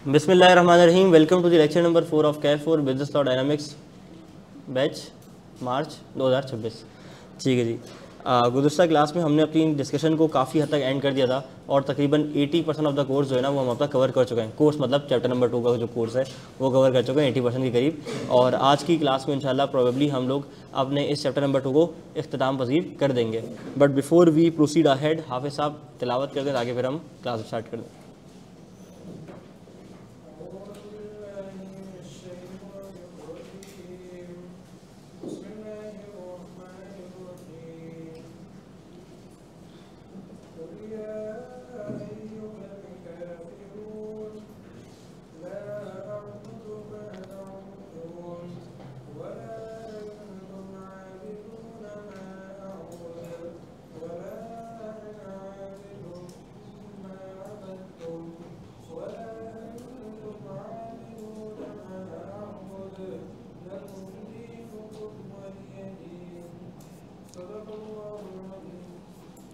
बिस्मिल्लाहिर्रहमानिर्रहीम। Welcome to the lecture number 4 of CAF for business law dynamics batch March 2026। ठीक है जी। गुज़श्ता class में हमने अपनी डिस्कशन को काफ़ी हद तक एंड कर दिया था और तकरीबन 80% ऑफ द कोर्स जो है ना वो हम अपना कवर कर चुके हैं। कोर्स मतलब चैप्टर नंबर 2 का जो कोर्स है वो कवर कर चुके हैं 80% के करीब। और आज की क्लास में इंशाल्लाह प्रोबेबली हम लोग अपने इस चैप्टर नंबर 2 को इख्तिताम पजीर कर देंगे। But before we proceed ahead, हाफिज़ साहब तिलावत कर दें ताकि फिर हम क्लास स्टार्ट कर दें।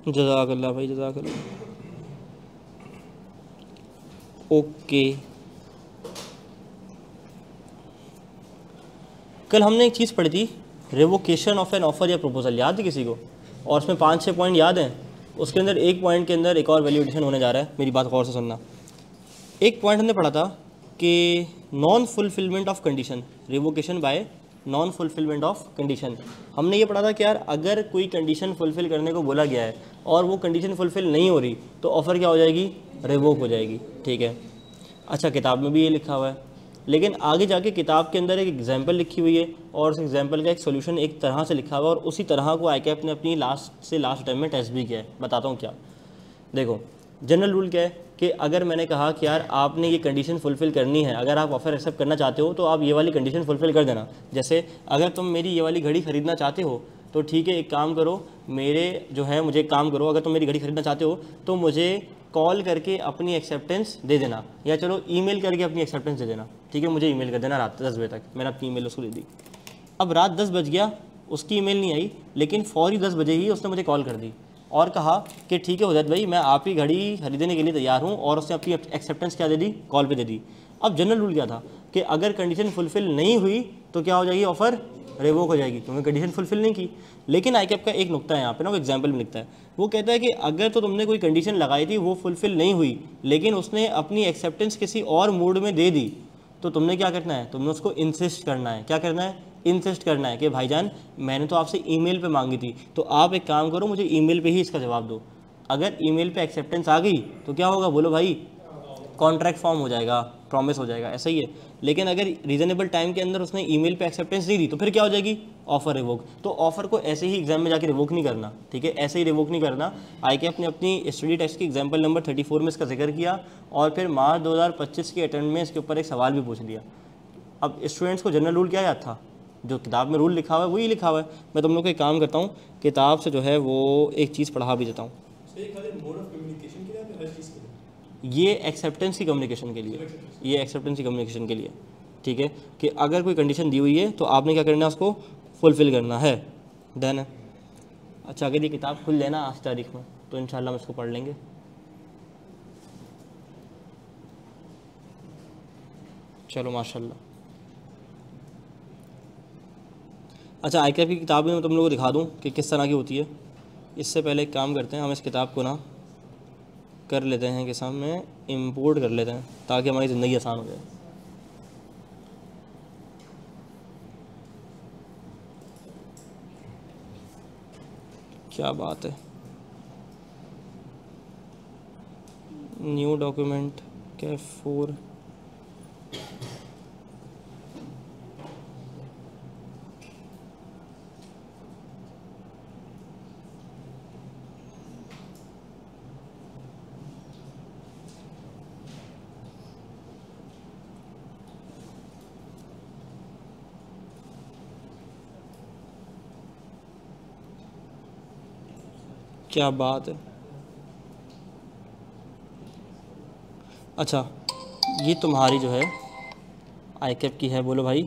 जज़ाकल्लाह भाई, जज़ाकल्लाह। ओके, कल हमने एक चीज़ पढ़ी थी, रिवोकेशन ऑफ एन ऑफ़र या प्रपोजल, याद है किसी को? और उसमें 5-6 पॉइंट याद हैं। उसके अंदर एक पॉइंट के अंदर एक और वैल्यू एडिशन होने जा रहा है। मेरी बात गौर से सुनना। एक पॉइंट हमने पढ़ा था कि non fulfilment of condition, revocation bye non fulfilment of condition. हमने ये पढ़ा था कि यार अगर कोई कंडीशन फुलफ़िल करने को बोला गया है और वो कंडीशन फुलफ़िल नहीं हो रही तो ऑफ़र क्या हो जाएगी? रिवोक हो जाएगी। ठीक है, अच्छा किताब में भी ये लिखा हुआ है, लेकिन आगे जाके किताब के अंदर एक एग्जांपल लिखी हुई है और उस एग्जांपल का एक सॉल्यूशन एक तरह से लिखा हुआ है और उसी तरह को आईकैप ने अपनी लास्ट टाइम में टेस्ट भी किया है। बताता हूँ क्या। देखो, जनरल रूल क्या है कि अगर मैंने कहा कि यार आपने ये कंडीशन फुलफ़िल करनी है, अगर आप ऑफ़र एक्सेप्ट करना चाहते हो तो आप ये वाली कंडीशन फुलफ़िल कर देना। जैसे अगर तुम मेरी ये वाली घड़ी ख़रीदना चाहते हो तो ठीक है, एक काम करो, मेरे जो है मुझे एक काम करो, अगर तुम मेरी घड़ी ख़रीदना चाहते हो तो मुझे कॉल करके अपनी एक्सेप्टेंस दे देना, या चलो ईमेल करके अपनी एक्सेप्टेंस दे देना। ठीक है, मुझे ईमेल कर देना रात 10 बजे तक। मैंने अपनी ईमेल उसको दे दी। अब रात 10 बज गया, उसकी ईमेल नहीं आई, लेकिन फौरी 10 बजे ही उसने मुझे कॉल कर दी और कहा कि ठीक है हुदैत भाई, मैं आप ही घड़ी खरीदने के लिए तैयार हूँ, और उसने अपनी एक्सेप्टेंस क्या दे दी? कॉल पे दे दी। अब जनरल रूल क्या था कि अगर कंडीशन फुलफ़िल नहीं हुई तो क्या हो जाएगी? ऑफ़र रिवोक हो जाएगी, क्योंकि कंडीशन फुलफ़िल नहीं की। लेकिन आईकैप का एक नुक्ता है यहाँ पे ना, वो एग्जाम्पल में लिखता है, वो कहता है कि अगर तो तुमने कोई कंडीशन लगाई थी वो फुलफ़िल नहीं हुई, लेकिन उसने अपनी एक्सेप्टेंस किसी और मूड में दे दी, तो तुमने क्या करना है? तुमने उसको इंसिस्ट करना है। क्या करना है? इंसिस्ट करना है कि भाईजान मैंने तो आपसे ईमेल पे मांगी थी, तो आप एक काम करो, मुझे ईमेल पे ही इसका जवाब दो। अगर ईमेल पे एक्सेप्टेंस आ गई तो क्या होगा? बोलो भाई, कॉन्ट्रैक्ट फॉर्म हो जाएगा, प्रॉमिस हो जाएगा, ऐसा ही है। लेकिन अगर रीजनेबल टाइम के अंदर उसने ईमेल पे एक्सेप्टेंस नहीं दी तो फिर क्या हो जाएगी? Offer revoke. तो ऑफर को ऐसे ही एग्जाम में जाके रिवोक नहीं करना। ठीक है, ऐसे ही रिवोक नहीं करना। आईकैप ने अपनी स्टडी टेक्स्ट की एग्जाम्पल नंबर 34 में इसका जिक्र किया और फिर मार्च 2025 के अटेम्प्ट में इसके ऊपर एक सवाल भी पूछ लिया। अब स्टूडेंट्स को जनरल रूल क्या याद था? जो किताब में रूल लिखा हुआ है वही लिखा हुआ है। मैं तुम लोग को एक काम करता हूँ, किताब से जो है वो एक चीज़ पढ़ा भी देता हूँ। ये एक्सेप्टेंस की कम्युनिकेशन के लिए, ये एक्सेप्टेंस की कम्युनिकेशन के लिए। ठीक है, कि अगर कोई कंडीशन दी हुई है तो आपने क्या करना है? उसको फुलफ़िल करना है। डन है। अच्छा, अगर ये किताब खुल लेना आज तारीख में तो इंशाल्लाह हम इसको पढ़ लेंगे। चलो माशाल्लाह। अच्छा, आईकैप की किताब में मैं तुम लोगों को दिखा दूँ कि किस तरह की होती है। इससे पहले एक काम करते हैं, हम इस किताब को ना कर लेते हैं कि सामने इंपोर्ट कर लेते हैं ताकि हमारी ज़िंदगी आसान हो जाए। क्या बात है। न्यू डॉक्यूमेंट कैफ 4, क्या बात है। अच्छा, ये तुम्हारी जो है आईकैप की है, बोलो भाई,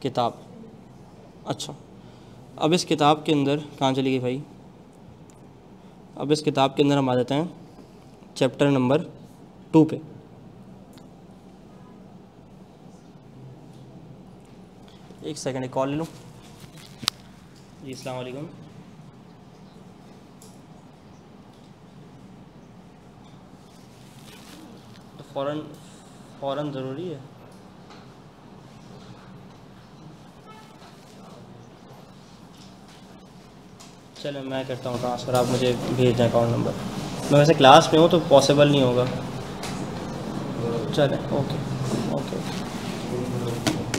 किताब। अच्छा, अब इस किताब के अंदर कहाँ चली गई भाई? अब इस किताब के अंदर हम आ जाते हैं चैप्टर नंबर 2 पे। एक सेकंड, एक कॉल ले लूँ। जी अस्सलाम वालेकुम। तो फ़ौरन ज़रूरी है? चलो मैं करता हूँ ट्रांसफ़र, आप मुझे भेज दें अकाउंट नंबर। मैं वैसे क्लास में हूँ तो पॉसिबल नहीं होगा। चलें, ओके ओके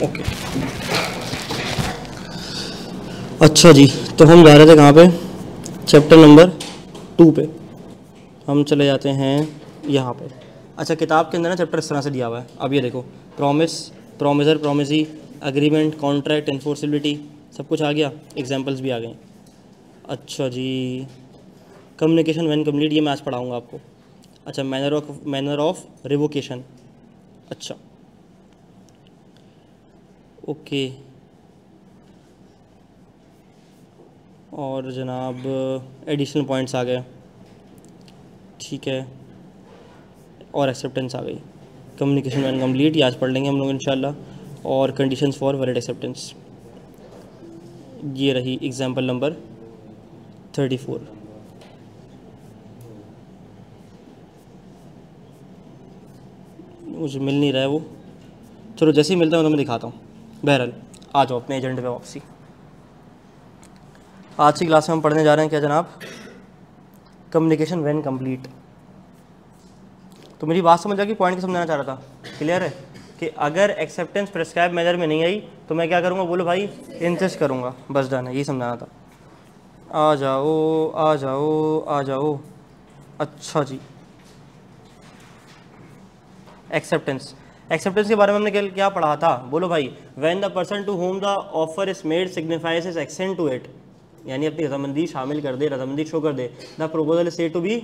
ओके। अच्छा जी, तो हम जा रहे थे कहाँ पे? चैप्टर नंबर 2 पे। हम चले जाते हैं यहाँ पे। अच्छा, किताब के अंदर ना चैप्टर इस तरह से दिया हुआ है। अब ये देखो, promise, promisor, promisee, agreement, contract, enforceability, सब कुछ आ गया, एग्जांपल्स भी आ गए। अच्छा जी, कम्युनिकेशन व्हेन कंप्लीट, ये मैं आज पढ़ाऊँगा आपको। अच्छा, मैनर ऑफ रिवोकेशन। अच्छा ओके। और जनाब एडिशनल पॉइंट्स आ गए, ठीक है, और एक्सेप्टेंस आ गई। कम्युनिकेशन व्हेन कंप्लीट ये आज पढ़ लेंगे हम लोग इंशाल्लाह। और कंडीशंस फॉर वैलिड एक्सेप्टेंस, ये रही एग्जांपल नंबर 34। मुझे मिल नहीं रहा है वो, चलो जैसे ही मिलता है तो मैं दिखाता हूँ। बहरहाल आ जाओ अपने एजेंडे पे वापसी। आज की क्लास में हम पढ़ने जा रहे हैं क्या जनाब? Communication when complete. तो मेरी बात समझ आ गई? पॉइंट समझाना चाह रहा था, क्लियर है कि अगर एक्सेप्टेंस प्रेस्क्राइब मेजर में नहीं आई तो मैं क्या करूँगा? बोलो भाई, इंसिस्ट करूँगा, बस डन है, यही समझाना था। आ जाओ आ जाओ आ जाओ। अच्छा जी, एक्सेप्टेंस के बारे में हमने क्या पढ़ा था? बोलो भाई, when the person to whom the offer is made signifies his assent to it, यानी अपनी रजामंदी शामिल कर दे, रजामंदी शो कर दे। The proposal is said to be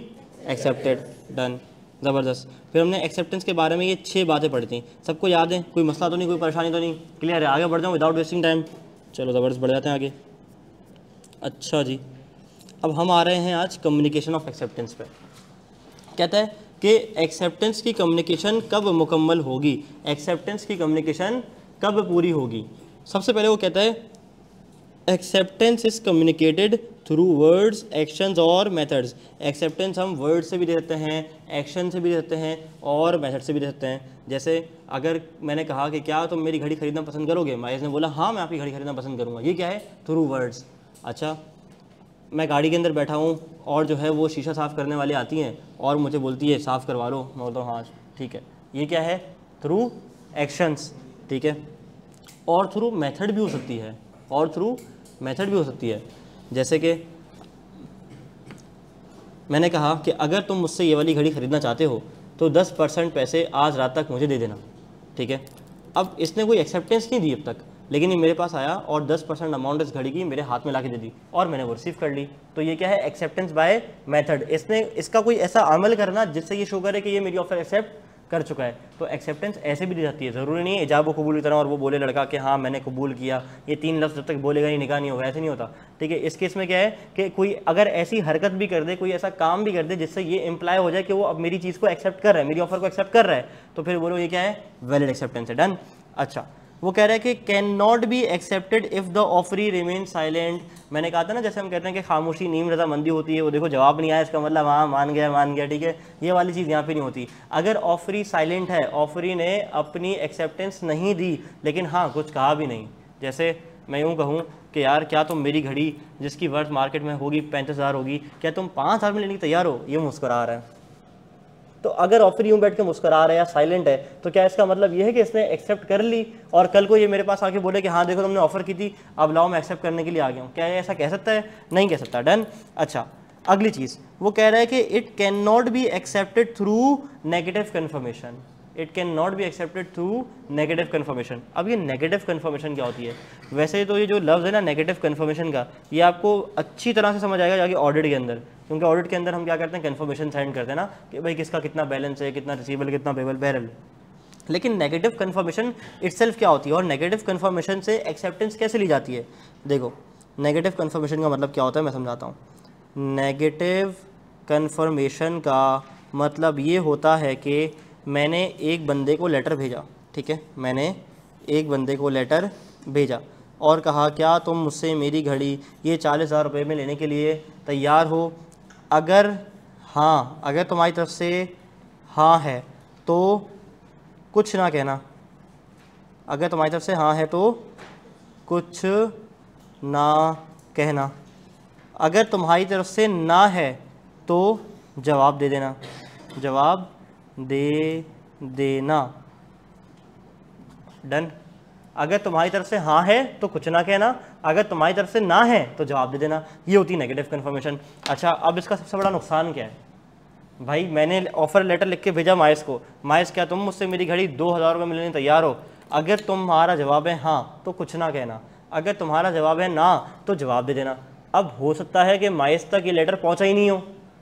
accepted, done, ज़बरदस्त। फिर हमने एक्सेप्टेंस के बारे में ये 6 बातें पढ़ी थी, सबको याद है? कोई मसला तो नहीं, कोई परेशानी तो नहीं? क्लियर है? आगे बढ़ जाऊँ विदाउट वेस्टिंग टाइम? चलो ज़बरदस्त, बढ़ जाते हैं आगे। अच्छा जी, अब हम आ रहे हैं आज कम्युनिकेशन ऑफ एक्सेप्टेंस पे। कहता है कि एक्सेप्टेंस की कम्युनिकेशन कब मुकम्मल होगी, एक्सेप्टेंस की कम्युनिकेशन कब पूरी होगी। सबसे पहले वो कहता है acceptance is communicated through words, actions और मेथड्स। एक्सेप्टेंस हम वर्ड से भी दे सकते हैं, एक्शन से भी दे सकते हैं और मेथड से भी दे सकते हैं। जैसे अगर मैंने कहा कि क्या तुम मेरी घड़ी खरीदना पसंद करोगे, माइस ने बोला हाँ मैं आपकी घड़ी खरीदना पसंद करूँगा, ये क्या है? Through words. अच्छा, मैं गाड़ी के अंदर बैठा हूँ और जो है वो शीशा साफ़ करने वाली आती हैं और मुझे बोलती है साफ़ करवा लो, मैं बोलता हूँ हाँ ठीक है, ये क्या है? थ्रू एक्शंस, ठीक है। और थ्रू मेथड भी हो सकती है, और थ्रू मेथड भी हो सकती है। जैसे कि मैंने कहा कि अगर तुम मुझसे ये वाली घड़ी ख़रीदना चाहते हो तो 10% पैसे आज रात तक मुझे दे देना, ठीक है। अब इसने कोई एक्सेप्टेंस नहीं दी अब तक, लेकिन ये मेरे पास आया और 10% अमाउंट इस घड़ी की मेरे हाथ में ला के दे दी और मैंने वो रिसीव कर ली, तो ये क्या है? Acceptance by method. इसने इसका कोई ऐसा अमल करना जिससे ये शो करे कि ये मेरी ऑफर एक्सेप्ट कर चुका है, तो एक्सेप्टेंस ऐसे भी दी जाती है। ज़रूरी नहीं है इजाब व कबूल की तरह और वो बोले लड़का कि हाँ मैंने कबूल किया, ये 3 लफ्ज़ जब तक बोलेगा नहीं निकाह नहीं होगा, ऐसे नहीं होता, ठीक है। इस केस में क्या है कि कोई अगर ऐसी हरकत भी कर दे, कोई ऐसा काम भी कर दे जिससे ये इम्प्लाई हो जाए कि वो अब मेरी चीज़ को एक्सेप्ट कर रहा है, मेरी ऑफर को एक्सेप्ट कर रहा है, तो फिर बोलो ये क्या है? वैलिड एक्सेप्टेंस है, डन। अच्छा, वो कह रहा है कि can not be accepted if the offeree remain silent. मैंने कहा था ना, जैसे हम कहते हैं कि खामोशी नीम रजामंदी होती है, वो देखो जवाब नहीं आया इसका मतलब हाँ मान गया, ठीक है। ये वाली चीज़ यहाँ पे नहीं होती। अगर ऑफरी साइलेंट है, ऑफरी ने अपनी एक्सेप्टेंस नहीं दी लेकिन हाँ कुछ कहा भी नहीं, जैसे मैं यूँ कहूँ कि यार क्या तुम मेरी घड़ी जिसकी वर्थ मार्केट में होगी 35,000 होगी, क्या तुम 5,000 में लेने की तैयार हो? ये मुस्कुरा रहा है। तो अगर ऑफर यूँ बैठ के मुस्कुरा रहा है या साइलेंट है तो क्या इसका मतलब ये है कि इसने एक्सेप्ट कर ली और कल को ये मेरे पास आके बोले कि हाँ देखो तुमने ऑफर की थी, अब लाओ मैं एक्सेप्ट करने के लिए आ गया हूँ? क्या ये ऐसा कह सकता है? नहीं कह सकता, डन। अच्छा, अगली चीज़ वो कह रहा है कि it can not be accepted through negative confirmation. It can not be accepted through negative confirmation. अब ये नेगेटिव कन्फर्मेशन क्या होती है? वैसे तो ये जो लफ्ज़ है ना नेगेटिव कन्फर्मेशन का, ये आपको अच्छी तरह से समझ आएगा जाके ऑडिट के अंदर, क्योंकि ऑडिट के अंदर हम क्या करते हैं? कन्फर्मेशन सेंड करते हैं ना कि भाई किसका कितना बैलेंस है, कितना रिसीवेबल, कितना पेबल, बैरल। लेकिन नेगेटिव कन्फर्मेशन इटसेल्फ क्या होती है और नेगेटिव कन्फर्मेशन से एक्सेप्टेंस कैसे ली जाती है? देखो, नेगेटिव कन्फर्मेशन का मतलब क्या होता है मैं समझाता हूँ। नेगेटिव कन्फर्मेशन का मतलब ये होता है कि मैंने एक बंदे को लेटर भेजा, ठीक है, मैंने एक बंदे को लेटर भेजा, और कहा क्या तुम मुझसे मेरी घड़ी ये 40,000 रुपये में लेने के लिए तैयार हो? अगर हाँ, अगर तुम्हारी तरफ से हाँ है तो कुछ ना कहना। अगर तुम्हारी तरफ से हाँ है तो कुछ ना कहना। अगर तुम्हारी तरफ से ना है तो जवाब दे देना। जवाब दे देना। डन। अगर तुम्हारी तरफ से हाँ है तो कुछ ना कहना, अगर तुम्हारी तरफ से ना है तो जवाब दे देना। ये होती है नेगेटिव कन्फर्मेशन। अच्छा, अब इसका सबसे बड़ा नुकसान क्या है भाई? मैंने ऑफर लेटर लिख के भेजा माइस को, माइस क्या तुम मुझसे मेरी घड़ी 2,000 रुपये में लेने तैयार हो? अगर तुम्हारा जवाब है हाँ तो कुछ ना कहना, अगर तुम्हारा जवाब है ना तो जवाब दे देना। अब हो सकता है कि माइस तक ये लेटर पहुंचा ही नहीं हो,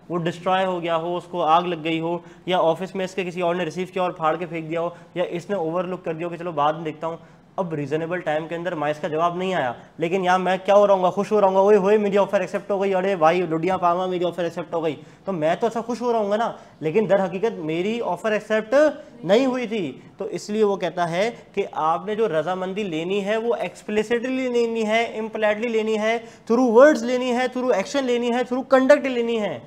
वो डिस्ट्रॉय हो गया हो, उसको आग लग गई हो, या ऑफिस में इसके किसी और ने रिसीव किया और फाड़ के फेंक दिया हो, या इसने ओवरलुक कर दिया हो कि चलो बाद में देखता हूँ। अब रीजनेबल टाइम के अंदर माइस का जवाब नहीं आया, लेकिन यहाँ मैं क्या हो रहा हूँ, खुश हो रहा हूँ, ओए होए मेरी ऑफर एक्सेप्ट हो गई, अरे भाई लुडिया पामा मेरी ऑफर एक्सेप्ट हो गई, तो मैं तो ऐसा खुश हो रहा हूँ ना, लेकिन दर हकीकत मेरी ऑफर एक्सेप्ट नहीं हुई थी। तो इसलिए वो कहता है कि आपने जो रजामंदी लेनी है वो एक्सप्लिसिटली लेनी है, इम्प्लाइडली लेनी है, थ्रू वर्ड्स लेनी है, थ्रू एक्शन लेनी है, थ्रू कंडक्ट लेनी है,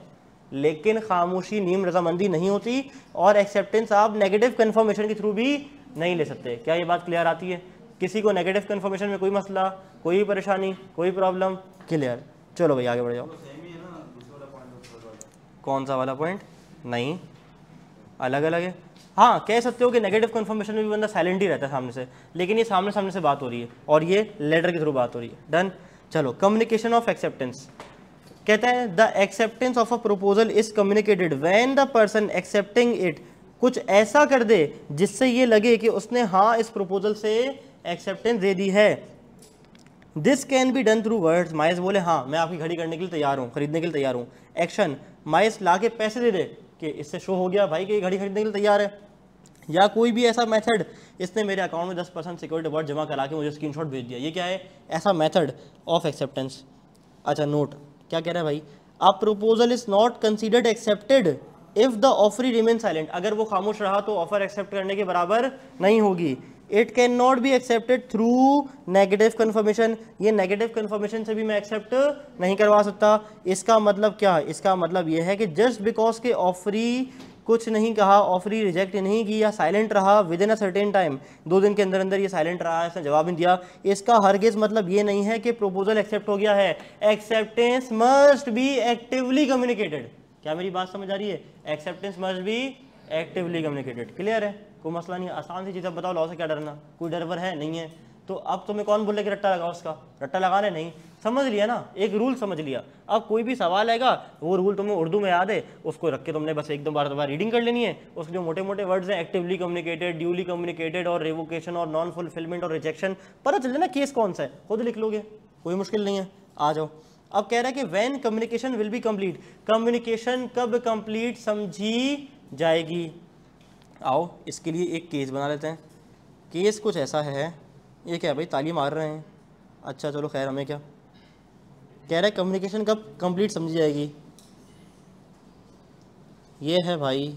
लेकिन खामोशी नीम रजामंदी नहीं होती, और एक्सेप्टेंस आप नेगेटिव कन्फर्मेशन के थ्रू भी नहीं ले सकते। क्या ये बात क्लियर आती है? किसी को नेगेटिव कन्फर्मेशन में कोई मसला, कोई परेशानी, कोई प्रॉब्लम? क्लियर। चलो भाई आगे बढ़ जाओ। कौन सा वाला पॉइंट? नहीं, अलग अलग है। हाँ, कह सकते हो कि नेगेटिव कन्फर्मेशन में भी बंदा साइलेंट ही रहता है सामने से, लेकिन ये सामने सामने से बात हो रही है और ये लेटर के थ्रू बात हो रही है। डन। चलो, कम्युनिकेशन ऑफ एक्सेप्टेंस कहता है the acceptance of a proposal is communicated when the person accepting it कुछ ऐसा कर दे जिससे ये लगे कि उसने हाँ इस प्रपोजल से एक्सेप्टेंस दे दी है। This can be done through words. माइस बोले हाँ मैं आपकी घड़ी करने के लिए तैयार हूँ, खरीदने के लिए तैयार हूँ। एक्शन, माइस ला के पैसे दे दे कि इससे शो हो गया भाई कि ये घड़ी खरीदने के लिए तैयार है। या कोई भी ऐसा मेथड, इसने मेरे अकाउंट में 10% सिक्योरिटी डिपॉजिट जमा करा के मुझे स्क्रीनशॉट भेज दिया। ये क्या है? ऐसा मेथड ऑफ एक्सेप्टेंस। अच्छा, नोट क्या कह रहा है भाई? A proposal is not considered accepted if the offeree remain silent. अगर वो खामोश रहा तो ऑफर एक्सेप्ट करने के बराबर नहीं होगी। It can not be accepted through negative confirmation. ये नेगेटिव कन्फर्मेशन से भी मैं एक्सेप्ट नहीं करवा सकता। इसका मतलब क्या है? इसका मतलब ये है कि जस्ट बिकॉज के ऑफरी कुछ नहीं कहा, ऑफरी रिजेक्ट नहीं की या साइलेंट रहा with in a certain time, 2 दिन के अंदर अंदर ये साइलेंट रहा, इसने जवाब नहीं दिया, इसका हरगिज मतलब ये नहीं है कि प्रपोजल एक्सेप्ट हो गया है। Acceptance must be actively communicated. क्या मेरी बात समझ आ रही है? Acceptance must be actively communicated. Clear है? कोई मसला नहीं है, आसान सी चीज़। अब बताओ लॉ से क्या डरना? कोई डर वर है नहीं है। तो अब तुम्हें कौन बोले कि रट्टा लगाओ? उसका रट्टा लगाना नहीं, समझ लिया ना, एक रूल समझ लिया। अब कोई भी सवाल आएगा वो रूल तुम्हें उर्दू में याद है, उसको रख के तुमने बस एक दो बार रीडिंग कर लेनी है। उसके जो मोटे मोटे वर्ड्स हैं, एक्टिवली कम्युनिकेटेड, ड्यूली कम्युनिकेटेड और रेवोकेशन और नॉन फुलफिलमेंट और रिजेक्शन, पता चल जाए ना केस कौन सा है, खुद लिख लोगे, कोई मुश्किल नहीं है। आ जाओ। अब कह रहा है कि when communication will be complete. Communication कब कंप्लीट समझी जाएगी? आओ इसके लिए एक केस बना लेते हैं। केस कुछ ऐसा है, ये क्या है भाई, ताली मार रहे हैं? अच्छा चलो खैर, हमें क्या कह रहा है, कम्युनिकेशन कब कंप्लीट समझी जाएगी? ये है भाई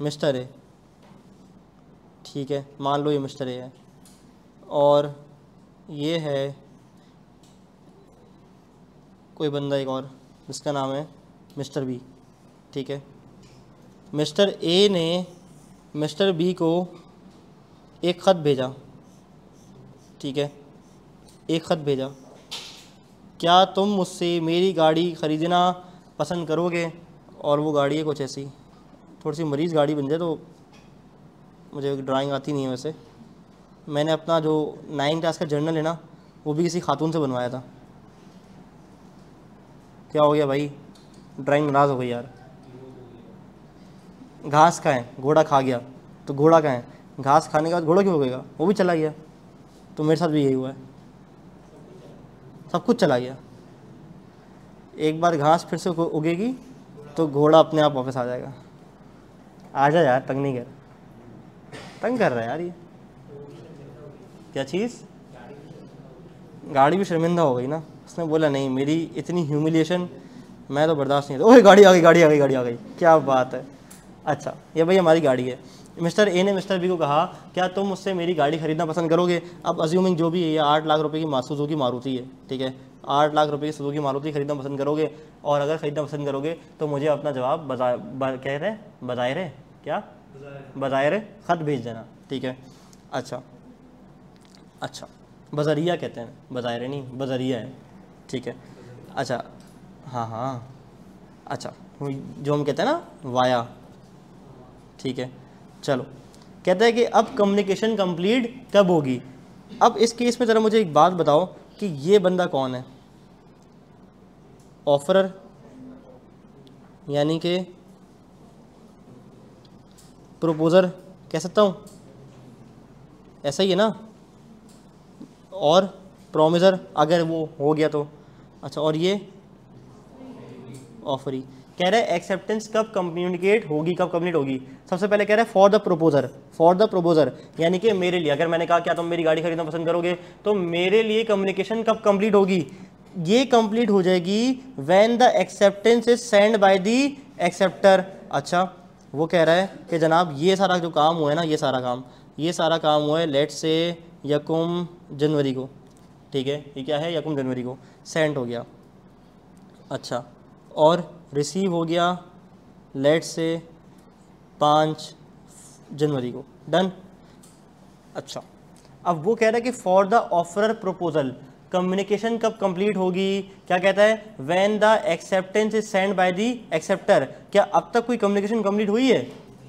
मिस्टर ए, ठीक है, मान लो ये मिस्टर ए है, और ये है कोई बंदा एक और जिसका नाम है मिस्टर बी, ठीक है। मिस्टर ए ने मिस्टर बी को एक ख़त भेजा, ठीक है, एक ख़त भेजा, क्या तुम मुझसे मेरी गाड़ी ख़रीदना पसंद करोगे? और वो गाड़ी है कुछ ऐसी, थोड़ी सी मरीज़ गाड़ी बन जाए। तो मुझे ड्राइंग आती नहीं है वैसे, मैंने अपना जो 9th क्लास का जर्नल है ना, वो भी किसी खातून से बनवाया था। क्या हो गया भाई? ड्राइंग नाराज़ हो गई यार। घास खाएं, घोड़ा खा गया, तो घोड़ा खाएं, घास खाने के बाद घोड़ा क्यों हो गएगा? वो भी चला गया। तो मेरे साथ भी यही हुआ है, सब कुछ चला गया। एक बार घास फिर से उगेगी तो घोड़ा अपने आप वापस आ जाएगा। आ जा यार, तंग नहीं कर, तंग कर रहा है यार ये। क्या चीज़? गाड़ी भी शर्मिंदा हो गई ना। उसने बोला नहीं, मेरी इतनी ह्यूमिलिएशन मैं तो बर्दाश्त नहीं। ओए गाड़ी आ गई, गाड़ी आ गई, गाड़ी आ गई, क्या बात है। अच्छा, ये भाई हमारी गाड़ी है। मिस्टर ए ने मिस्टर बी को कहा क्या तुम मुझसे मेरी गाड़ी खरीदना पसंद करोगे। अब अज्यूमिंग जो भी है ये 8 लाख रुपए की सुजुकी मारुति है, ठीक है, 8 लाख रुपए की सुजुकी मारुति खरीदना पसंद करोगे, और अगर खरीदना पसंद करोगे तो मुझे अपना जवाब बज़ाहिर ख़त भेज देना, ठीक है। अच्छा, बज़रिया कहते हैं, बज़ाहिर नहीं, बज़रिया है, ठीक है। अच्छा, हाँ, अच्छा, जो हम कहते हैं ना वाया, ठीक है। चलो, कहता है कि अब कम्युनिकेशन कंप्लीट कब होगी। अब इस केस में ज़रा मुझे एक बात बताओ कि ये बंदा कौन है। ऑफरर यानी कि प्रोपोज़र कह सकता हूँ, ऐसा ही है ना, और प्रोमिसर अगर वो हो गया तो। अच्छा, और ये ऑफरी। कह रहा है एक्सेप्टेंस कब कम्युनिकेट होगी, कब कंप्लीट होगी। सबसे पहले कह रहा है फॉर द प्रोपोजर यानी कि मेरे लिए। अगर मैंने कहा क्या तुम मेरी गाड़ी खरीदना पसंद करोगे, तो मेरे लिए कम्युनिकेशन कब कंप्लीट होगी। ये कंप्लीट हो जाएगी when the acceptance is send by the acceptor. अच्छा, वो कह रहा है कि जनाब ये सारा जो काम हुआ है ना, ये सारा काम हुआ है लेट्स से यकुम जनवरी को, ठीक है। ये क्या है, यकुम जनवरी को सेंड हो गया। अच्छा, और रिसीव हो गया लेट्स से 5 जनवरी को, डन। अच्छा, अब वो कह रहा है कि for the offeror proposal communication कब कंप्लीट होगी। क्या कहता है, when the acceptance is send by the acceptor. क्या अब तक कोई कम्युनिकेशन कंप्लीट हुई है,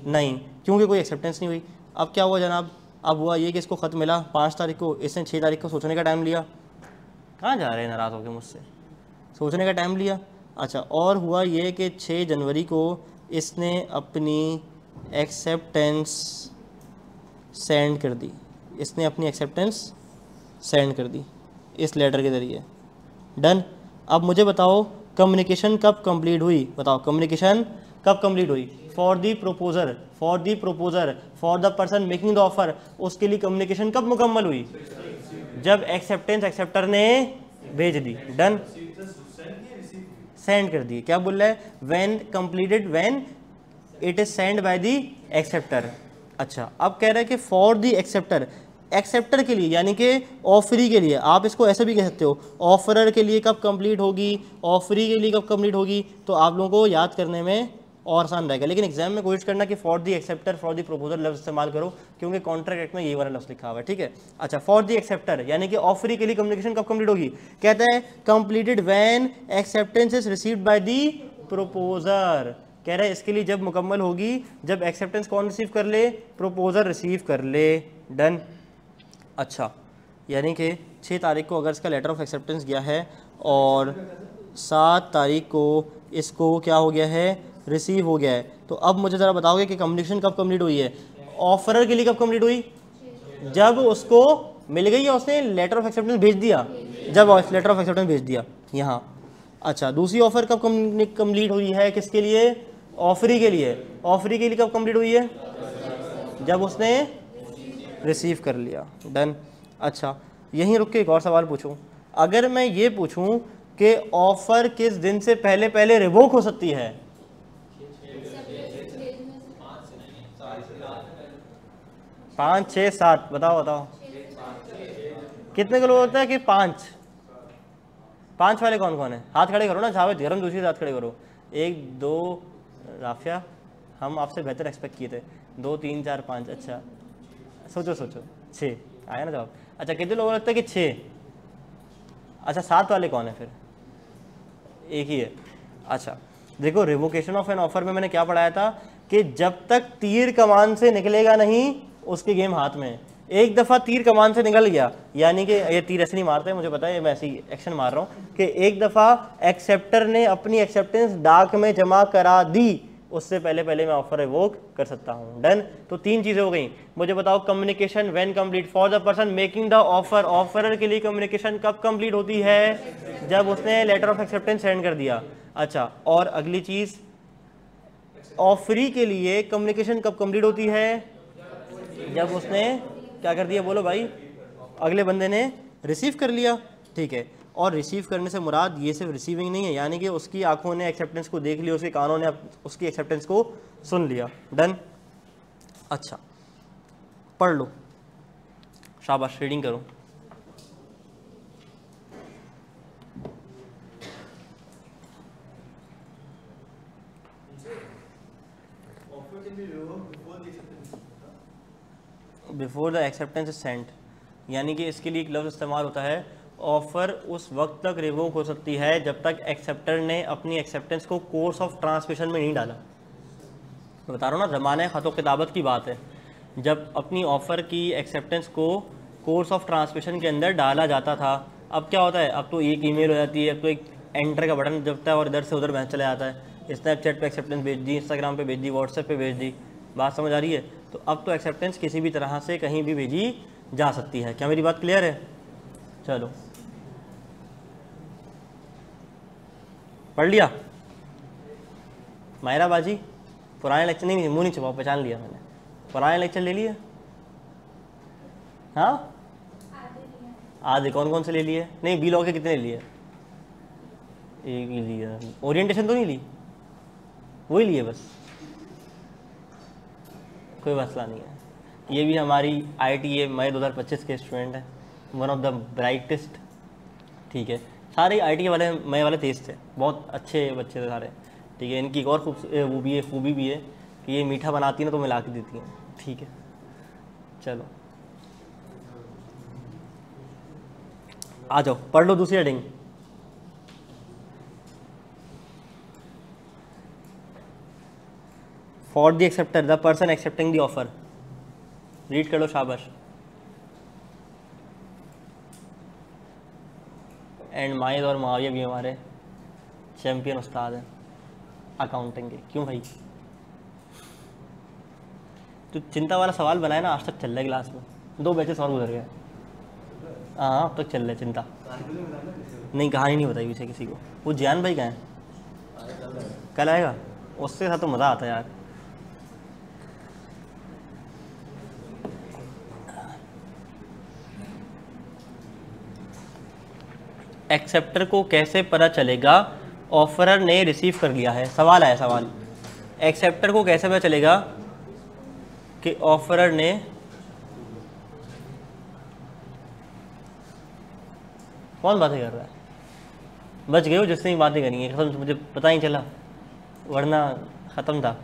नहीं, क्योंकि कोई एक्सेप्टेंस नहीं हुई। अब क्या हुआ जनाब, अब हुआ ये कि इसको ख़त मिला 5 तारीख को, इसने 6 तारीख को सोचने का टाइम लिया। कहाँ जा रहे हैं नाराज़ होकर मुझसे, सोचने का टाइम लिया। अच्छा, और हुआ ये कि 6 जनवरी को इसने अपनी एक्सेप्टेंस सेंड कर दी, इस लेटर के ज़रिए, डन। अब मुझे बताओ कम्युनिकेशन कब कंप्लीट हुई, बताओ कम्युनिकेशन कब कंप्लीट हुई। For the proposer for the person making the offer, उसके लिए कम्युनिकेशन कब मुकम्मल हुई, जब एक्सेप्टेंस एक्सेप्टर ने भेज दी, डन, सेंड कर दी। क्या बोल रहा है, when completed when it is send by the acceptor. अच्छा, अब कह रहा है कि फॉर द एक्सेप्टर के लिए यानी कि ऑफरी के लिए, आप इसको ऐसे भी कह सकते हो, ऑफरर के लिए कब कंप्लीट होगी, ऑफरी के लिए कब कंप्लीट होगी, तो आप लोगों को याद करने में और आसान रहेगा। लेकिन एग्जाम में कोशिश करना कि for the acceptor for the proposal लफ्ज़ इस्तेमाल करो, क्योंकि कॉन्ट्रैक्ट एक्ट में यही वाला लफ्ज़ लिखा हुआ है, ठीक है। अच्छा, फॉर द एक्सेप्टर यानी कि ऑफरी के लिए कम्युनिकेशन कब कंप्लीट होगी। कहता है completed when acceptance is received by the proposer. कह रहा है इसके लिए जब मुकम्मल होगी जब एक्सेप्टेंस कौन रिसीव कर ले, प्रोपोजर रिसीव कर ले, डन। अच्छा, यानी कि 6 तारीख को अगर इसका लेटर ऑफ एक्सेप्टेंस गया है और 7 तारीख को इसको क्या हो गया है, रिसीव हो गया है, तो अब मुझे ज़रा बताओगे कि कम्युनिकेशन कब कंप्लीट हुई है। ऑफरर के लिए कब कंप्लीट हुई, जब उसको मिल गई है, उसने लेटर ऑफ एक्सेप्टेंस भेज दिया, जब लेटर ऑफ एक्सेप्टेंस भेज दिया यहाँ। अच्छा, दूसरी ऑफर कब कंप्लीट हुई है, किसके लिए, ऑफरी के लिए। ऑफरी के लिए कब कंप्लीट हुई है, जब उसने रिसीव कर लिया, डन। अच्छा, यहीं रुक के एक और सवाल पूछूं, अगर मैं ये पूछूं कि ऑफर किस दिन से पहले पहले रिवोक हो सकती है। 5, 6, 7 बताओ कितने को लोग होता है कि 5 वाले कौन कौन है, हाथ खड़े करो ना, जावेद गरम दूसरी हाथ खड़े करो। 1, 2, राफिया, हम आपसे बेहतर एक्सपेक्ट किए थे, 2, 3, 4, 5। अच्छा, सोचो 6 आया ना जवाब। अच्छा, कितने लोगों को लगता है कि 6। अच्छा, 7 वाले कौन है फिर, एक ही है। अच्छा, देखो रिवोकेशन ऑफ एन ऑफर में मैंने क्या पढ़ाया था कि जब तक तीर कमान से निकलेगा नहीं उसके गेम हाथ में। एक दफ़ा तीर कमान से निकल गया, यानी कि ये तीर ऐसे नहीं मारते, मुझे पता है, मैं ऐसे ही एक्शन मार रहा हूँ कि एक दफ़ा एक्सेप्टर ने अपनी एक्सेप्टेंस डाक में जमा करा दी, उससे पहले पहले मैं ऑफर रिवोक कर सकता हूँ, डन। तो 3 चीज़ें हो गई। मुझे बताओ communication when complete for the person making the offer, offeror के लिए कम्युनिकेशन कब कंप्लीट होती है, जब उसने लेटर ऑफ एक्सेप्टेंस सेंड कर दिया। अच्छा, और अगली चीज़ ऑफरी के लिए कम्युनिकेशन कब कंप्लीट होती है, जब उसने क्या कर दिया, बोलो भाई, अगले बंदे ने रिसीव कर लिया, ठीक है। और रिसीव करने से मुराद ये सिर्फ रिसीविंग नहीं है, यानी कि उसकी आंखों ने एक्सेप्टेंस को देख लिया, उसके कानों ने उसकी एक्सेप्टेंस को सुन लिया, डन। अच्छा पढ़ लो, शाबाश, रीडिंग करो। Before the acceptance is sent, यानी कि इसके लिए एक लफ्ज़ इस्तेमाल होता है, ऑफ़र उस वक्त तक रिवोक हो सकती है जब तक एक्सेप्टर ने अपनी एक्सेप्टेंस को कोर्स ऑफ ट्रांसमिशन में नहीं डाला। मैं बता रहा हूँ ना, ज़माने ख़तो किताबत की बात है, जब अपनी ऑफ़र की एक्सेप्टेंस को कोर्स ऑफ ट्रांसमिशन के अंदर डाला जाता था। अब क्या होता है, अब तो एक ईमेल हो जाती है, अब तो एक एंटर का बटन दबता है और इधर से उधर मैसेज चला जाता है। स्नैपचैट पे एक्सेप्टेंस भेज दी, इंस्टाग्राम पे भेज दी, व्हाट्सएप पे भेज दी। बात समझ आ रही है? तो अब तो एक्सेप्टेंस किसी भी तरह से कहीं भी भेजी जा सकती है। क्या मेरी बात क्लियर है? चलो पढ़ लिया मायरा बाजी? पुराने लेक्चर नहीं, मुँह नहीं छुपाओ, पहचान लिया मैंने। पुराने लेक्चर ले लिए? हाँ आधे। कौन कौन से ले लिए? नहीं, बी लॉ के कितने ले लिए? एक ही लिया। ओरिएंटेशन तो नहीं ली? वही लिए बस, कोई मसला नहीं है। ये भी हमारी IITA मई 2025 के स्टूडेंट हैं, वन ऑफ द ब्राइटेस्ट। ठीक है, सारे IITA वाले मई वाले तेज थे, बहुत अच्छे बच्चे थे सारे। ठीक है, इनकी एक और खूबी भी है कि ये मीठा बनाती है ना तो मिला के देती हैं। ठीक है, चलो आ जाओ पढ़ लो दूसरी heading. For the acceptor, the person accepting the offer. Read कर लो, शाबाश। एंड माहिद और माविया भी हमारे चैम्पियन उस्ताद हैं अकाउंटिंग के। क्यों भाई? तो चिंता वाला सवाल बनाया ना, आज तक चल रहा है क्लास में, 2 बैचेस और गुजर गए। हाँ अब तक चल रहा है। चिंता नहीं, कहानी नहीं बताई पीछे किसी को। वो जियान भाई कहाँ है? कल आएगा, उसके साथ तो मज़ा आता है यार। एक्सेप्टर को कैसे पता चलेगा ऑफरर ने रिसीव कर लिया है? सवाल आया, सवाल। एक्सेप्टर को कैसे पता चलेगा कि ऑफरर ने कौन बातें कर रहा है? बच गए हो जिसने बातें करी है, खत्म। मुझे पता ही चला, वरना ख़त्म था।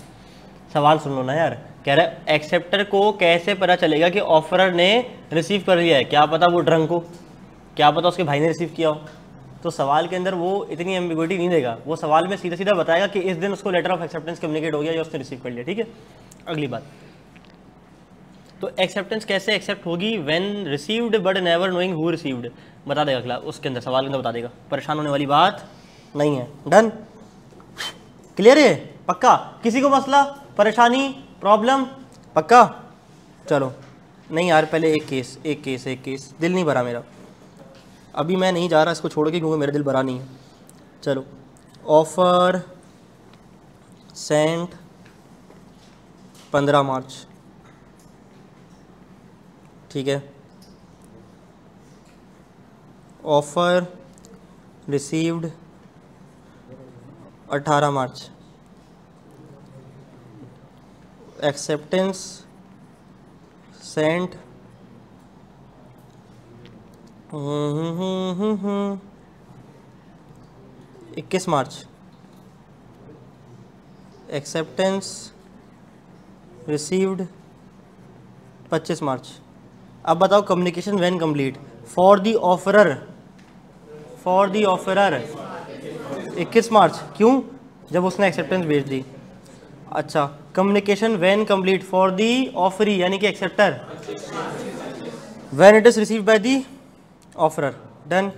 सवाल सुन लो ना यार। कह रहा है एक्सेप्टर को कैसे पता चलेगा कि ऑफरर ने रिसीव कर लिया है? क्या पता वो ड्रंक हो, क्या पता उसके भाई ने रिसीव किया हो। तो सवाल के अंदर वो इतनी एम्बिग्विटी नहीं देगा, वो सवाल में सीधा सीधा बताएगा कि इस दिन उसको लेटर ऑफ एक्सेप्टेंस कम्युनिकेट हो गया या उसने रिसीव कर लिया। ठीक है, अगली बात। तो एक्सेप्टेंस कैसे एक्सेप्ट होगी? When received but never knowing who received. बता देगा क्लास, उसके अंदर सवाल के अंदर बता देगा। परेशान होने वाली बात नहीं है। डन, क्लियर है? पक्का? किसी को मसला, परेशानी, प्रॉब्लम? पक्का? चलो नहीं यार, पहले एक केस। दिल नहीं भरा मेरा, अभी मैं नहीं जा रहा इसको छोड़ के, क्योंकि मेरा दिल भरा नहीं है। चलो, ऑफर सेंट 15 मार्च। ठीक है, ऑफर रिसीव्ड 18 मार्च। एक्सेप्टेंस सेंट 21 मार्च। Acceptance received 25 March. अब बताओ communication when complete? For the offeror 21 मार्च। क्यों? जब उसने एक्सेप्टेंस भेज दी। अच्छा, communication when complete for the offeree यानी कि acceptor when it is received by the offeror. Done.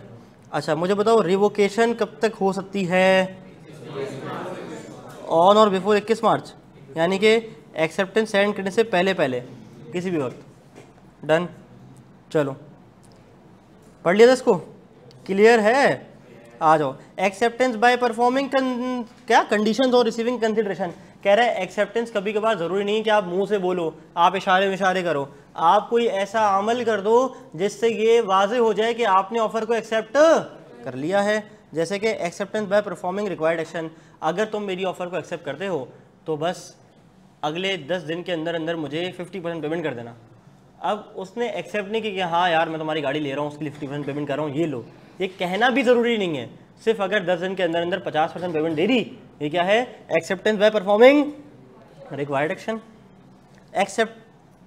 अच्छा मुझे बताओ रिवोकेशन कब तक हो सकती है? ऑन और बिफोर 21 मार्च, यानी कि एक्सेप्टेंस सेंड करने से पहले किसी भी वक्त। डन। चलो पढ़ लिया था इसको? क्लियर है? आ जाओ। एक्सेप्टेंस बाय परफॉर्मिंग क्या कंडीशंस और रिसीविंग कंसिडरेशन। कह रहा है एक्सेप्टेंस कभी कभार ज़रूरी नहीं कि आप मुंह से बोलो, आप इशारे करो, आप कोई ऐसा अमल कर दो जिससे ये वाज़ेह हो जाए कि आपने ऑफर को एक्सेप्ट कर लिया है। जैसे कि acceptance by performing required action. अगर तुम मेरी ऑफर को एक्सेप्ट करते हो तो बस अगले 10 दिन के अंदर अंदर मुझे 50% पेमेंट कर देना। अब उसने एक्सेप्ट नहीं किया कि हाँ यार मैं तुम्हारी गाड़ी ले रहा हूँ, उसके लिए 50% पेमेंट कर रहा हूँ, ये लो। ये कहना भी ज़रूरी नहीं है, सिर्फ अगर 10 दिन के अंदर अंदर 50% पेमेंट दे दी, ये क्या है? Acceptance by performing required action, except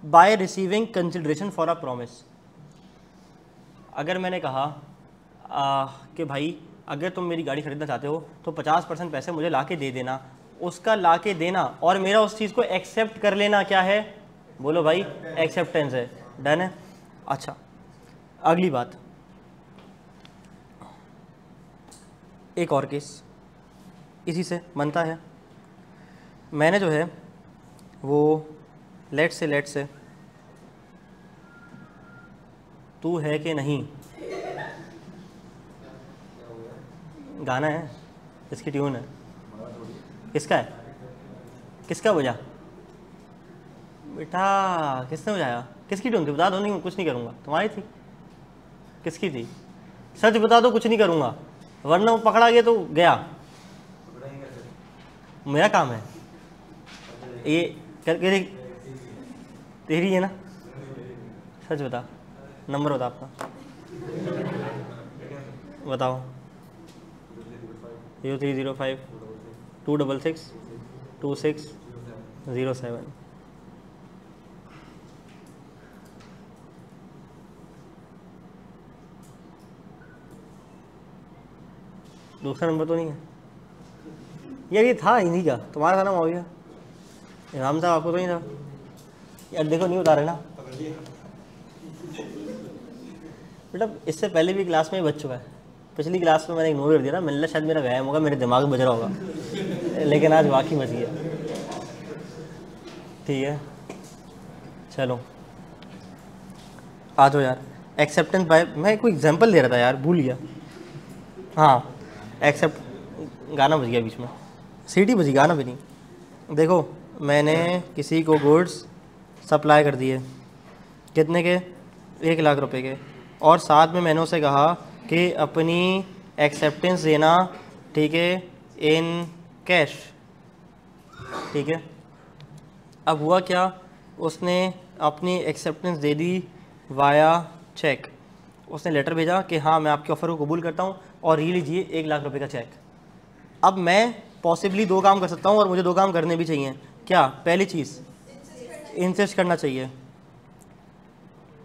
by receiving consideration for a promise. अगर मैंने कहा कि भाई अगर तुम मेरी गाड़ी खरीदना चाहते हो तो 50% पैसे मुझे ला के दे देना, उसका ला के देना और मेरा उस चीज़ को एक्सेप्ट कर लेना क्या है? बोलो भाई, एक्सेप्टेंस है। डन है। अच्छा, अगली बात, एक और केस इसी से बनता है। मैंने जो है वो लेट से तू है कि नहीं गाना है, इसकी ट्यून है, किसका है? किसका बजा बेटा? किसने बजाया? किसकी ट्यून थी? बता दो। नहीं, कुछ नहीं करूँगा। तुम्हारी थी? किसकी थी? सच बता दो, कुछ नहीं करूँगा, वरना वो पकड़ा गया तो गया। मेरा काम है ये करके देख। तेरी है ना? सच बता, नंबर बता आपका, बताओ। 0305 266 2607। दूसरा नंबर तो नहीं है यार? ये था इन्हीं का, तुम्हारा था ना मौलिया? इमाम साहब आपको तो नहीं था यार? देखो नहीं बता रहे ना बेटा, इससे पहले भी क्लास में ही बच चुका है। पिछली क्लास में मैंने इग्नोर कर दिया ना, मिलना शायद मेरा व्यायाम होगा, मेरे दिमाग में बज रहा होगा, लेकिन आज वाकई बच गया। ठीक है, चलो आ जाओ यार। एक्सेप्टेंस बाय, मैं कोई एग्जांपल दे रहा था यार, भूल गया। हाँ, एक्सेप्ट, गाना बज गया बीच में, सीटी बजी, गाना भी नहीं। देखो, मैंने किसी को गुड्स सप्लाई कर दिए, कितने के? 1 लाख रुपए के, और साथ में मैंने उसे कहा कि अपनी एक्सेप्टेंस देना, ठीक है, इन कैश। ठीक है, अब हुआ क्या? उसने अपनी एक्सेप्टेंस दे दी वाया चेक। उसने लेटर भेजा कि हाँ मैं आपके ऑफ़र को कबूल करता हूँ और ये लीजिए 1 लाख रुपए का चेक। अब मैं पॉसिबली 2 काम कर सकता हूँ और मुझे 2 काम करने भी चाहिए। क्या? पहली चीज़, इंसिस्ट करना चाहिए।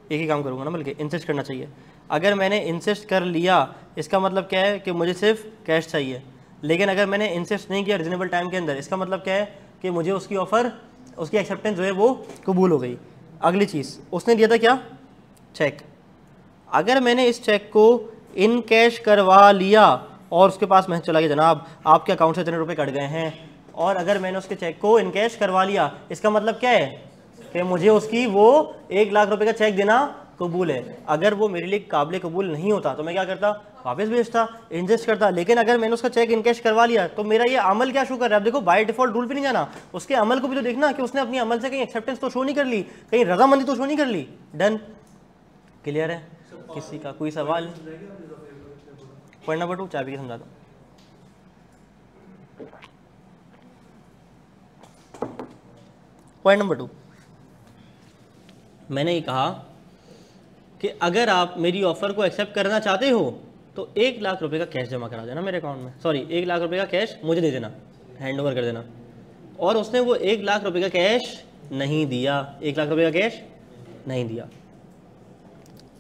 एक ही काम करूँगा ना, बल्कि इंसिस्ट करना चाहिए। अगर मैंने इंसिस्ट कर लिया, इसका मतलब क्या है? कि मुझे सिर्फ कैश चाहिए। लेकिन अगर मैंने इंसिस्ट नहीं किया रीजनेबल टाइम के अंदर, इसका मतलब क्या है? कि मुझे उसकी ऑफ़र, उसकी एक्सेप्टेंस जो है वो कबूल हो गई। अगली चीज़, उसने दिया था क्या? चेक। अगर मैंने इस चेक को इन कैश करवा लिया और उसके पास मैसेज चला गया, जनाब आपके अकाउंट से इतने रुपए कट गए हैं, और अगर मैंने उसके चेक को इन कैश करवा लिया, इसका मतलब क्या है? कि मुझे उसकी वो 1 लाख रुपए का चेक देना कबूल है। अगर वो मेरे लिए काबिल कबूल नहीं होता तो मैं क्या करता? वापस भेजता, इंसिस्ट करता। लेकिन अगर मैंने उसका चेक इनकैश करवा लिया तो मेरा ये अमल क्या शो कर रहा है? अब देखो, बाय डिफॉल्ट रूल पे नहीं जाना, उसके अमल को भी तो देखना कि उसने अपनी अमल से कहीं एक्सेप्टेंस तो शो नहीं कर ली, कहीं रजामंदी तो शो नहीं कर ली। डन, क्लियर है? किसी का कोई सवाल? पॉइंट नंबर 2 चाबी के समझा दो। पॉइंट नंबर 2, मैंने ये कहा कि अगर आप मेरी ऑफ़र को एक्सेप्ट करना चाहते हो तो 1 लाख रुपए का कैश जमा करा देना मेरे अकाउंट में। सॉरी, 1 लाख रुपए का कैश मुझे दे देना, हैंड ओवर कर देना। और उसने वो 1 लाख रुपए का कैश नहीं दिया, 1 लाख रुपए का कैश नहीं दिया।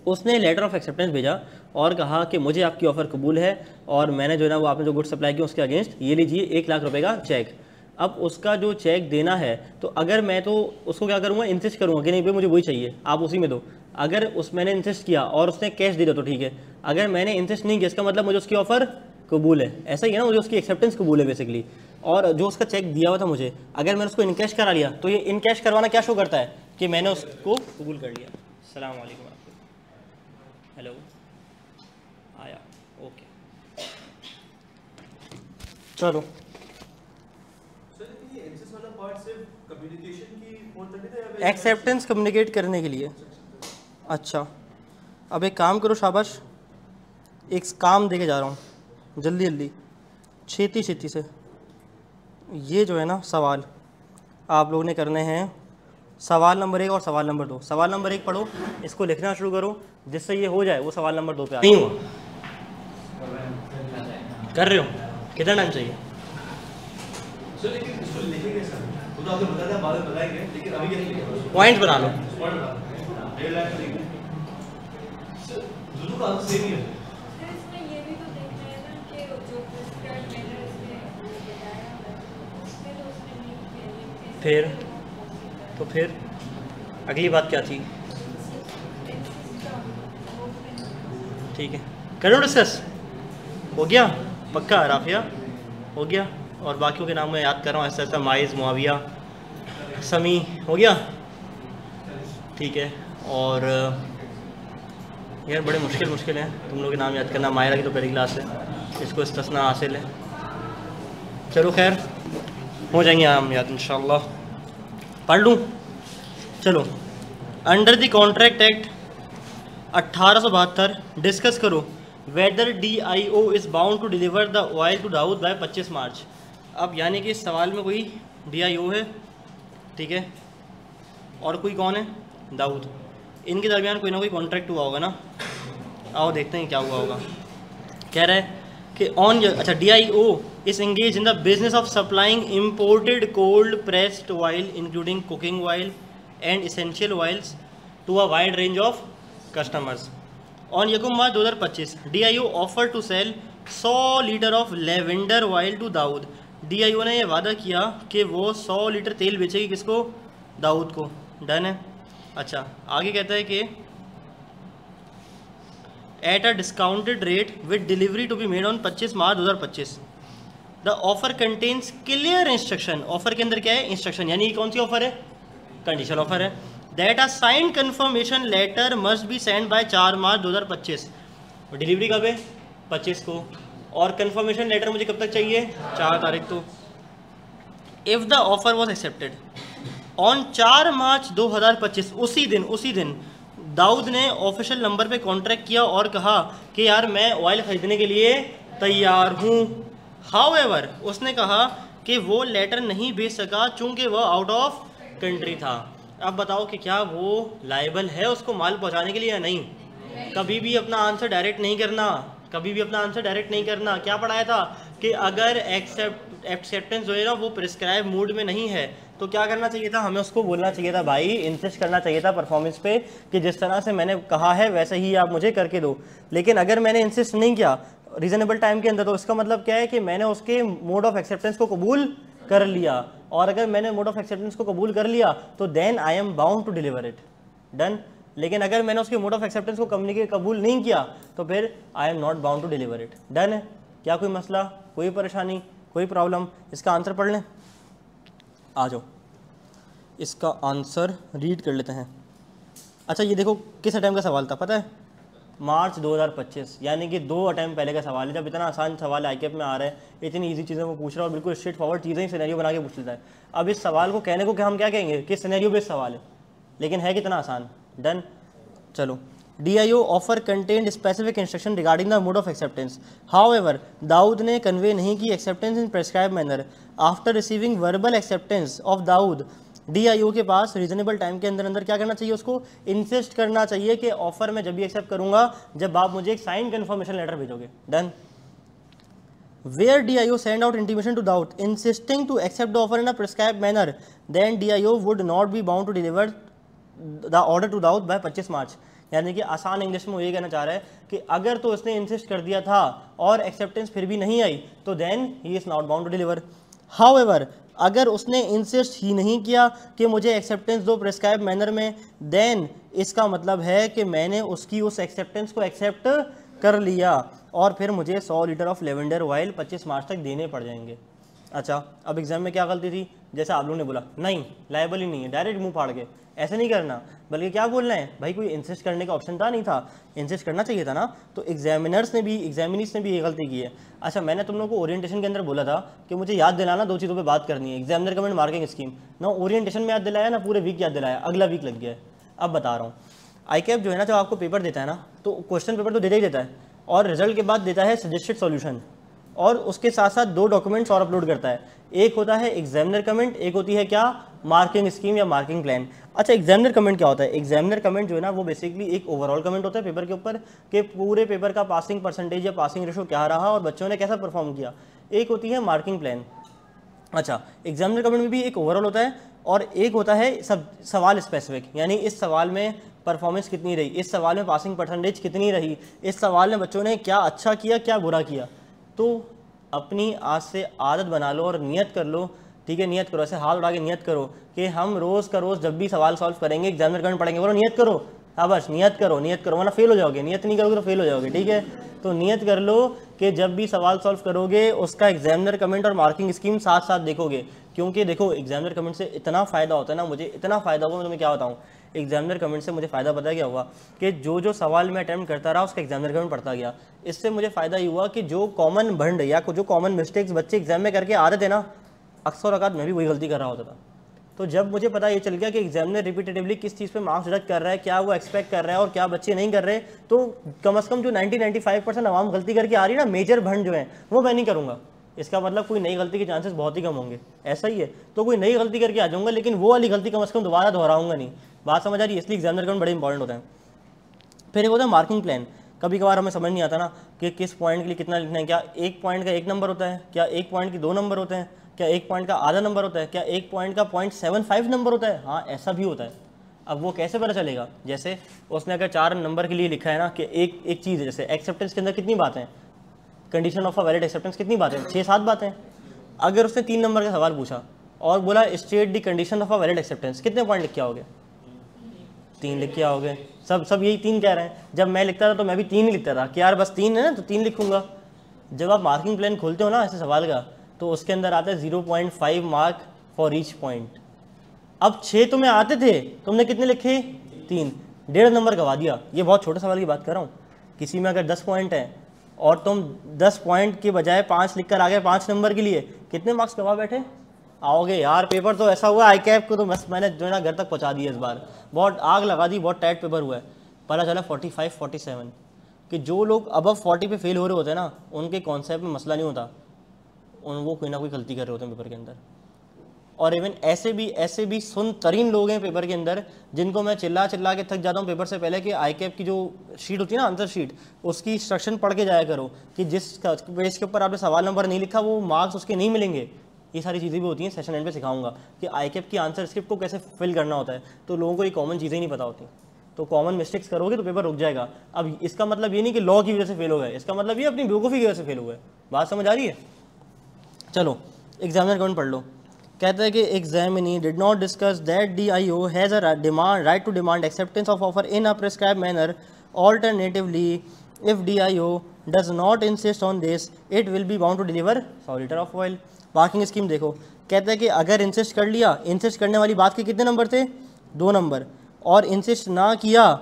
उसने लेटर ऑफ एक्सेप्टेंस भेजा और कहा कि मुझे आपकी ऑफ़र कबूल है और मैंने जो है ना वो आपने जो गुड सप्लाई किया उसके अगेंस्ट ये लीजिए 1 लाख रुपए का चेक। अब उसका जो चेक देना है, तो अगर मैं तो उसको क्या करूँगा? इंसिस्ट करूँगा कि नहीं भाई मुझे वही चाहिए, आप उसी में दो। अगर मैंने इंसिस्ट किया और उसने कैश दे दिया तो ठीक है। अगर मैंने इंसिस्ट नहीं किया, इसका मतलब मुझे उसकी ऑफ़र कबूल है। ऐसा ही है ना, मुझे उसकी एक्सेप्टेंस कबूल है बेसिकली। और जो उसका चेक दिया हुआ था मुझे, अगर मैंने उसको इनकैश करा लिया तो ये इनकैश करवाना क्या शो करता है? कि मैंने उसको कबूल कर लिया। अस्सलाम वालेकुम। हेलो, आया, ओके, चलो। एक्सेप्टेंस कम्युनिकेट करने के लिए। अच्छा, अब एक काम करो, शाबाश, एक काम देके जा रहा हूँ, जल्दी जल्दी, छेती छेती से। ये जो है ना सवाल, आप लोग ने करने हैं सवाल नंबर 1 और सवाल नंबर 2। सवाल नंबर 1 पढ़ो, इसको लिखना शुरू करो, जिससे ये हो जाए वो सवाल नंबर 2 पे आ नहीं हुआ। कर रहे हो? कितना टाइम चाहिए? पॉइंट बना लो। फिर अगली बात क्या थी? ठीक है, करो डिस्कस। हो गया पक्का? राफिया हो गया, और बाकियों के नाम मैं याद कर रहा हूँ ऐसा ऐसा, माइज, मुआविया, समी, हो गया? ठीक है। और यार बड़े मुश्किल हैं, तुम लोग के नाम याद करना। मायरा की तो पहली क्लास है, इसको इस्तिस्ना हासिल है। चलो खैर, हो जाएंगे हम याद इंशाल्लाह। पढ़ लूँ? चलो, under the contract act 1872 discuss करो whether DIO is bound to deliver the oil to Dawood by 25 March. अब यानी कि इस सवाल में कोई DIO है, ठीक है, और कोई कौन है? दाऊद। इनके दरमियान कोई ना कोई कॉन्ट्रैक्ट हुआ होगा ना। आओ देखते हैं क्या हुआ होगा। कह रहा है कि DIO is engage in the business of supplying imported cold pressed oil including cooking oil and essential oils to a wide range of customers. On यकुम March 2025 DIO offer to sell 100 litre of lavender oil to Dawood. DIO ने यह वादा किया कि वो 100 litre तेल बेचेगी, किसको? दाऊद को। डन है। अच्छा, आगे कहता है कि at a discounted rate with delivery to be made on 25 March 2025। The offer contains clear instruction. Offer के अंदर क्या है? इंस्ट्रक्शन। यानी कौन सी ऑफर है? कंडीशनल ऑफर है। That a signed confirmation letter must be send by 4 March 2025। Delivery कब है? 25 को। और कन्फर्मेशन लेटर मुझे कब तक चाहिए? 4 तारीख को। If the offer was accepted on 4 March 2025, उसी दिन दाऊद ने ऑफिशियल नंबर पे कॉन्ट्रैक्ट किया और कहा कि यार मैं ऑयल ख़रीदने के लिए तैयार हूँ। हाउएवर, उसने कहा कि वो लेटर नहीं भेज सका चूँकि वह आउट ऑफ कंट्री था। अब बताओ कि क्या वो लायबल है उसको माल पहुँचाने के लिए या नहीं? कभी भी अपना आंसर डायरेक्ट नहीं करना। क्या पढ़ाया था कि अगर एक्सेप्टेंस जो है ना वो प्रिस्क्राइब मूड में नहीं है तो क्या करना चाहिए था? हमें उसको बोलना चाहिए था भाई, इंसिस्ट करना चाहिए था परफॉर्मेंस पे कि जिस तरह से मैंने कहा है वैसे ही आप मुझे करके दो। लेकिन अगर मैंने इंसिस्ट नहीं किया रीजनेबल टाइम के अंदर, तो इसका मतलब क्या है कि मैंने उसके मोड ऑफ एक्सेप्टेंस को कबूल कर लिया। और अगर मैंने मोड ऑफ एक्सेप्टेंस को कबूल कर लिया तो then I am bound to deliver it. Done. लेकिन अगर मैंने उसके मोड ऑफ एक्सेप्टेंस को कबूल नहीं किया तो फिर I am not bound to deliver it. Done है? क्या कोई मसला, कोई परेशानी, कोई प्रॉब्लम? इसका आंसर पढ़ लें। आ जाओ, इसका आंसर रीड कर लेते हैं। अच्छा, ये देखो किस अटैम्प्ट का सवाल था पता है? मार्च 2025, यानी कि 2 अटैम्प्ट पहले का सवाल है। जब इतना आसान सवाल ICAP में आ रहा है, इतनी इजी चीज़ें वो पूछ रहा है और बिल्कुल स्ट्रेट फॉरवर्ड चीज़ें ही सिनेरियो बना के पूछ लेता है। अब इस सवाल को कहने को क्या हम क्या कहेंगे कि सिनेरियो बेस्ड सवाल है, लेकिन है कितना आसान। डन। चलो, DIO offer contained specific instruction regarding the mode of acceptance. However, Dawood ने कन्वे नहीं की acceptance in prescribe manner. After receiving verbal acceptance of Dawood, DIO के पास रीजनेबल टाइम के अंदर क्या करना चाहिए? उसको इंसिस्ट करना चाहिए कि ऑफर में जब भी एक्सेप्ट करूंगा जब आप मुझे एक साइन कन्फर्मेशन लेटर भेजोगे। Done. Where DIO send out intimation to Daud insisting to accept the offer in a prescribed manner, then DIO would not be bound to deliver the order to Daud by 25 मार्च। यानी कि आसान English में वो ये कहना चाह रहा है कि अगर तो उसने इंसिस्ट कर दिया था और एक्सेप्टेंस फिर भी नहीं आई तो then he is not bound to deliver. However, अगर उसने इंसिस्ट ही नहीं किया कि मुझे एक्सेप्टेंस दो प्रिस्क्राइब मैनर में, देन इसका मतलब है कि मैंने उसकी उस एक्सेप्टेंस को एक्सेप्ट कर लिया और फिर मुझे 100 लीटर ऑफ लेवेंडर ऑयल 25 मार्च तक देने पड़ जाएंगे। अच्छा, अब एग्जाम में क्या गलती थी? जैसे आप लोगों ने बोला नहीं लायबल ही नहीं है, डायरेक्ट मुंह फाड़ के ऐसे नहीं करना, बल्कि क्या बोलना है भाई, कोई इंसिस्ट करने का ऑप्शन था नहीं था, इंसिस्ट करना चाहिए था ना। तो एग्जामिनीज ने भी ये गलती की है। अच्छा, मैंने तुम लोगों को ओरिएंटेशन के अंदर बोला था कि मुझे याद दिलाना 2 चीज़ों पे बात करनी है, एग्जामिनर कमेंट मार्किंग स्कीम ना। ओरिएंटेशन में याद दिलाया ना, पूरे वीक याद दिलाया, अगला वीक लग गया है। अब बता रहा हूँ, ICAP जो है ना, जब आपको पेपर देता है ना तो क्वेश्चन पेपर तो देता ही देता है और रिजल्ट के बाद देता है सजेस्टेड सॉल्यूशन, और उसके साथ साथ 2 डॉक्यूमेंट्स और अपलोड करता है। एक होता है एग्जामिनर कमेंट, एक होती है क्या? मार्किंग स्कीम या मार्किंग प्लान। अच्छा, एग्जामिनर कमेंट क्या होता है? एग्जामिनर कमेंट जो है ना वो बेसिकली एक ओवरऑल कमेंट होता है पेपर के ऊपर कि पूरे पेपर का पासिंग परसेंटेज या पासिंग रेशो क्या रहा और बच्चों ने कैसा परफॉर्म किया। एक होती है मार्किंग प्लान। अच्छा, एग्जामिनर कमेंट में भी एक ओवरऑल होता है और एक होता है सब सवाल स्पेसिफिक, यानी इस सवाल में परफॉर्मेंस कितनी रही, इस सवाल में पासिंग परसेंटेज कितनी रही, इस सवाल में बच्चों ने क्या अच्छा किया क्या बुरा किया। तो अपनी आज से आदत बना लो और नियत कर लो, ठीक है, नियत करो, ऐसे हाथ उठा के नियत करो कि हम रोज़ का रोज़ जब भी सवाल सॉल्व करेंगे एग्जामिनर कमेंट पढ़ेंगे। बोलो नियत करो, हाँ बस नियत करो, नियत करो, वरना फेल हो जाओगे। नियत नहीं करोगे तो फेल हो जाओगे, ठीक है। तो नियत कर लो कि जब भी सवाल सॉल्व करोगे उसका एग्जामिनर कमेंट और मार्किंग स्कीम साथ साथ देखोगे। क्योंकि देखो एग्जामिनर कमेंट से इतना फ़ायदा होता है ना, मुझे इतना फ़ायदा हुआ, मैं तुम्हें क्या बताऊँ। एग्जामिनर कमेंट से मुझे फ़ायदा पता क्या हुआ कि जो सवाल मैं अटैम्प्ट करता रहा उसका एग्जामिनर कमेंट पढ़ता गया। इससे मुझे फ़ायदा ये हुआ कि जो कॉमन भंड या जो कॉमन मिस्टेक्स बच्चे एग्जाम में करके आ रहे थे ना, अक्सर औकात मैं भी वही गलती कर रहा होता था। तो जब मुझे पता ये चल गया कि एग्जामिनर रिपीटेटिवली किस चीज़ पे मार्क्स डिडक्ट कर रहा है, क्या वो एक्सपेक्ट कर रहा है और क्या बच्चे नहीं कर रहे, तो कम से कम जो 90-95% आवाम गलती करके आ रही है ना, मेजर भंड जो है वो मैं नहीं करूँगा। इसका मतलब कोई नई गलती के चांसेस बहुत ही कम होंगे, ऐसा ही है। तो कोई नई गलती करके आ जाऊँगा, लेकिन वो वाली गलती कम से कम दोबारा दोहराऊंगा नहीं। बात समझ आ रही है? इसलिए एग्जामिनर कमेंट बड़े इंपॉर्टेंट होता है। फिर एक होता है मार्किंग प्लान। कभी कभार हमें समझ नहीं आता ना कि किस पॉइंट के लिए कितना लिखना है। क्या एक पॉइंट का 1 नंबर होता है? क्या एक पॉइंट के 2 नंबर होते हैं? क्या एक पॉइंट का आधा नंबर होता है? क्या एक पॉइंट का 0.75 नंबर होता है? हाँ, ऐसा भी होता है। अब वो कैसे पता चलेगा? जैसे उसने अगर 4 नंबर के लिए लिखा है ना कि एक चीज़ है, जैसे एक्सेप्टेंस के अंदर कितनी बातें हैं, condition of a valid acceptance कितनी बातें हैं? 6-7 बातें। अगर उसने 3 नंबर का सवाल पूछा और बोला state the condition of a valid acceptance, कितने पॉइंट लिख के आओगे? 3 लिख के आओगे। सब यही 3 कह रहे हैं। जब मैं लिखता था तो मैं भी 3 ही लिखता था कि यार बस 3 है ना तो 3 लिखूंगा। जब आप मार्किंग प्लान खोलते हो ना ऐसे सवाल का, तो उसके अंदर आता है 0.5 मार्क फॉर ईच पॉइंट। अब 6 तुम्हें आते थे, तुमने कितने लिखे? 3, 1.5 नंबर गवा दिया। ये बहुत छोटे सवाल की बात कर रहा हूँ। किसी में अगर 10 पॉइंट है और तुम 10 पॉइंट के बजाय 5 लिख कर आ गए 5 नंबर के लिए, कितने मार्क्स गवा बैठे? आओगे यार। पेपर तो ऐसा हुआ ICAP को तो बस मैंने जो है ना घर तक पहुंचा दिया इस बार, बहुत आग लगा दी, बहुत टाइट पेपर हुआ है। पता चला 45-47 कि जो लोग अबव 40 पे फेल हो रहे होते हैं ना, उनके कॉन्सेप्ट में मसला नहीं होता, वो कोई ना कोई गलती कर रहे होते हैं पेपर के अंदर। और इवन ऐसे भी सुन तरीन लोग हैं पेपर के अंदर जिनको मैं चिल्ला के थक जाता हूँ पेपर से पहले कि ICAP की जो शीट होती है ना, आंसर शीट, उसकी इंस्ट्रक्शन पढ़ के जाया करो कि जिस पेज के ऊपर आपने सवाल नंबर नहीं लिखा वो मार्क्स उसके नहीं मिलेंगे। ये सारी चीज़ें भी होती हैं। सेशन एंड पे सिखाऊंगा कि ICAP की आंसर स्क्रिप्ट को कैसे फिल करना होता है। तो लोगों को ये कॉमन चीज़ें ही नहीं पता होती, तो कॉमन मिस्टेक्स करोगे तो पेपर रुक जाएगा। अब इसका मतलब ये नहीं कि लॉ की वजह से फेल हो गए, इसका मतलब ये अपनी बेवकूफ़ी की वजह से फेल हो गए। बात समझ आ रही है? चलो एग्जामिनर कमेंट पढ़ लो। कहता है कि examinee did not discuss that DIO has a right to demand acceptance of offer in a prescribe manner. Alternatively if DIO does not insist on this it will be bound to deliver litre of oil. Marking scheme देखो। कहता है कि अगर insist कर लिया, insist करने वाली बात के कितने नंबर थे? 2 नंबर। और इंसिस्ट ना किया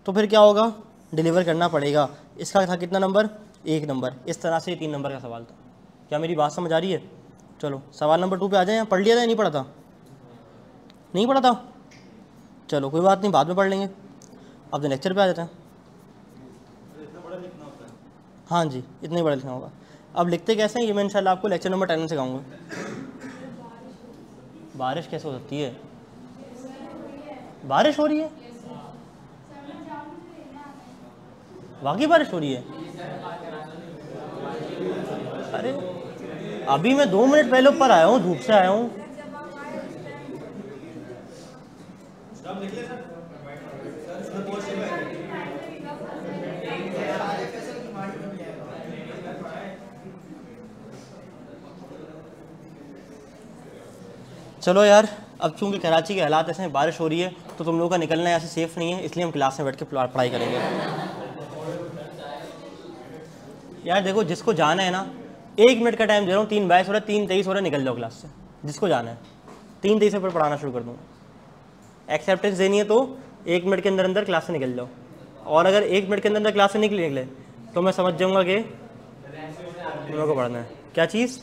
तो फिर क्या होगा? डिलीवर करना पड़ेगा। इसका था कितना नंबर? 1 नंबर। इस तरह से 3 नंबर का सवाल था। क्या मेरी बात समझ आ रही है? चलो सवाल नंबर 2 पे आ जाए। पढ़ लिया था या नहीं पढ़ा था? नहीं पढ़ा था? चलो कोई बात नहीं, बाद में पढ़ लेंगे। अब तो लेक्चर पे आ जाते हैं। हाँ जी, इतना ही बड़ा लिखना होगा। अब लिखते कैसे हैं ये मैं इंशाल्लाह आपको लेक्चर नंबर 10 में सिखाऊंगा। बारिश कैसे हो सकती है? बारिश हो रही है? वाकई बारिश हो रही है? अरे अभी मैं 2 मिनट पहले ऊपर आया हूँ, धूप से आया हूँ। चलो यार, अब चूंकि कराची के हालात ऐसे हैं, बारिश हो रही है, तो तुम लोगों का निकलना यहाँ से सेफ़ नहीं है, इसलिए हम क्लास में बैठ के पढ़ाई करेंगे। यार देखो, जिसको जाना है ना, 1 मिनट का टाइम दे रहा हूँ। 3:22 हो रहा है, 3:23 हो रहा है, निकल जाओ क्लास से। जिसको जाना है 3:23 से पढ़ाना शुरू कर दूँगा। एक्सेप्टेंस देनी है तो 1 मिनट के अंदर अंदर क्लास से निकल जाओ। और अगर 1 मिनट के अंदर अंदर क्लास से निकले तो मैं समझ जाऊँगा कि तुम लोगों को पढ़ना है। क्या चीज़?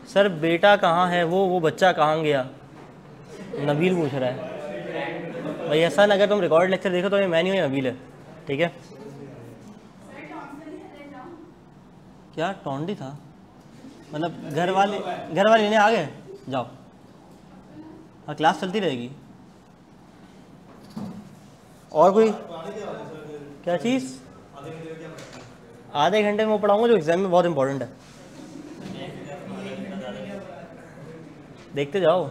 सर बेटा कहाँ है? वो बच्चा कहाँ गया? नबील पूछ रहा है भाई। ऐसा अगर तुम रिकॉर्ड लेक्चर देखो तो ये मैं नहीं हूँ, नबील है, ठीक है? क्या टॉन्डी था? मतलब घर वाले लेने आ गए, जाओ। हाँ क्लास चलती रहेगी। और कोई क्या चीज़? आधे घंटे में वो पढ़ाऊँगा जो एग्ज़ाम में बहुत इंपॉर्टेंट है, देखते जाओ।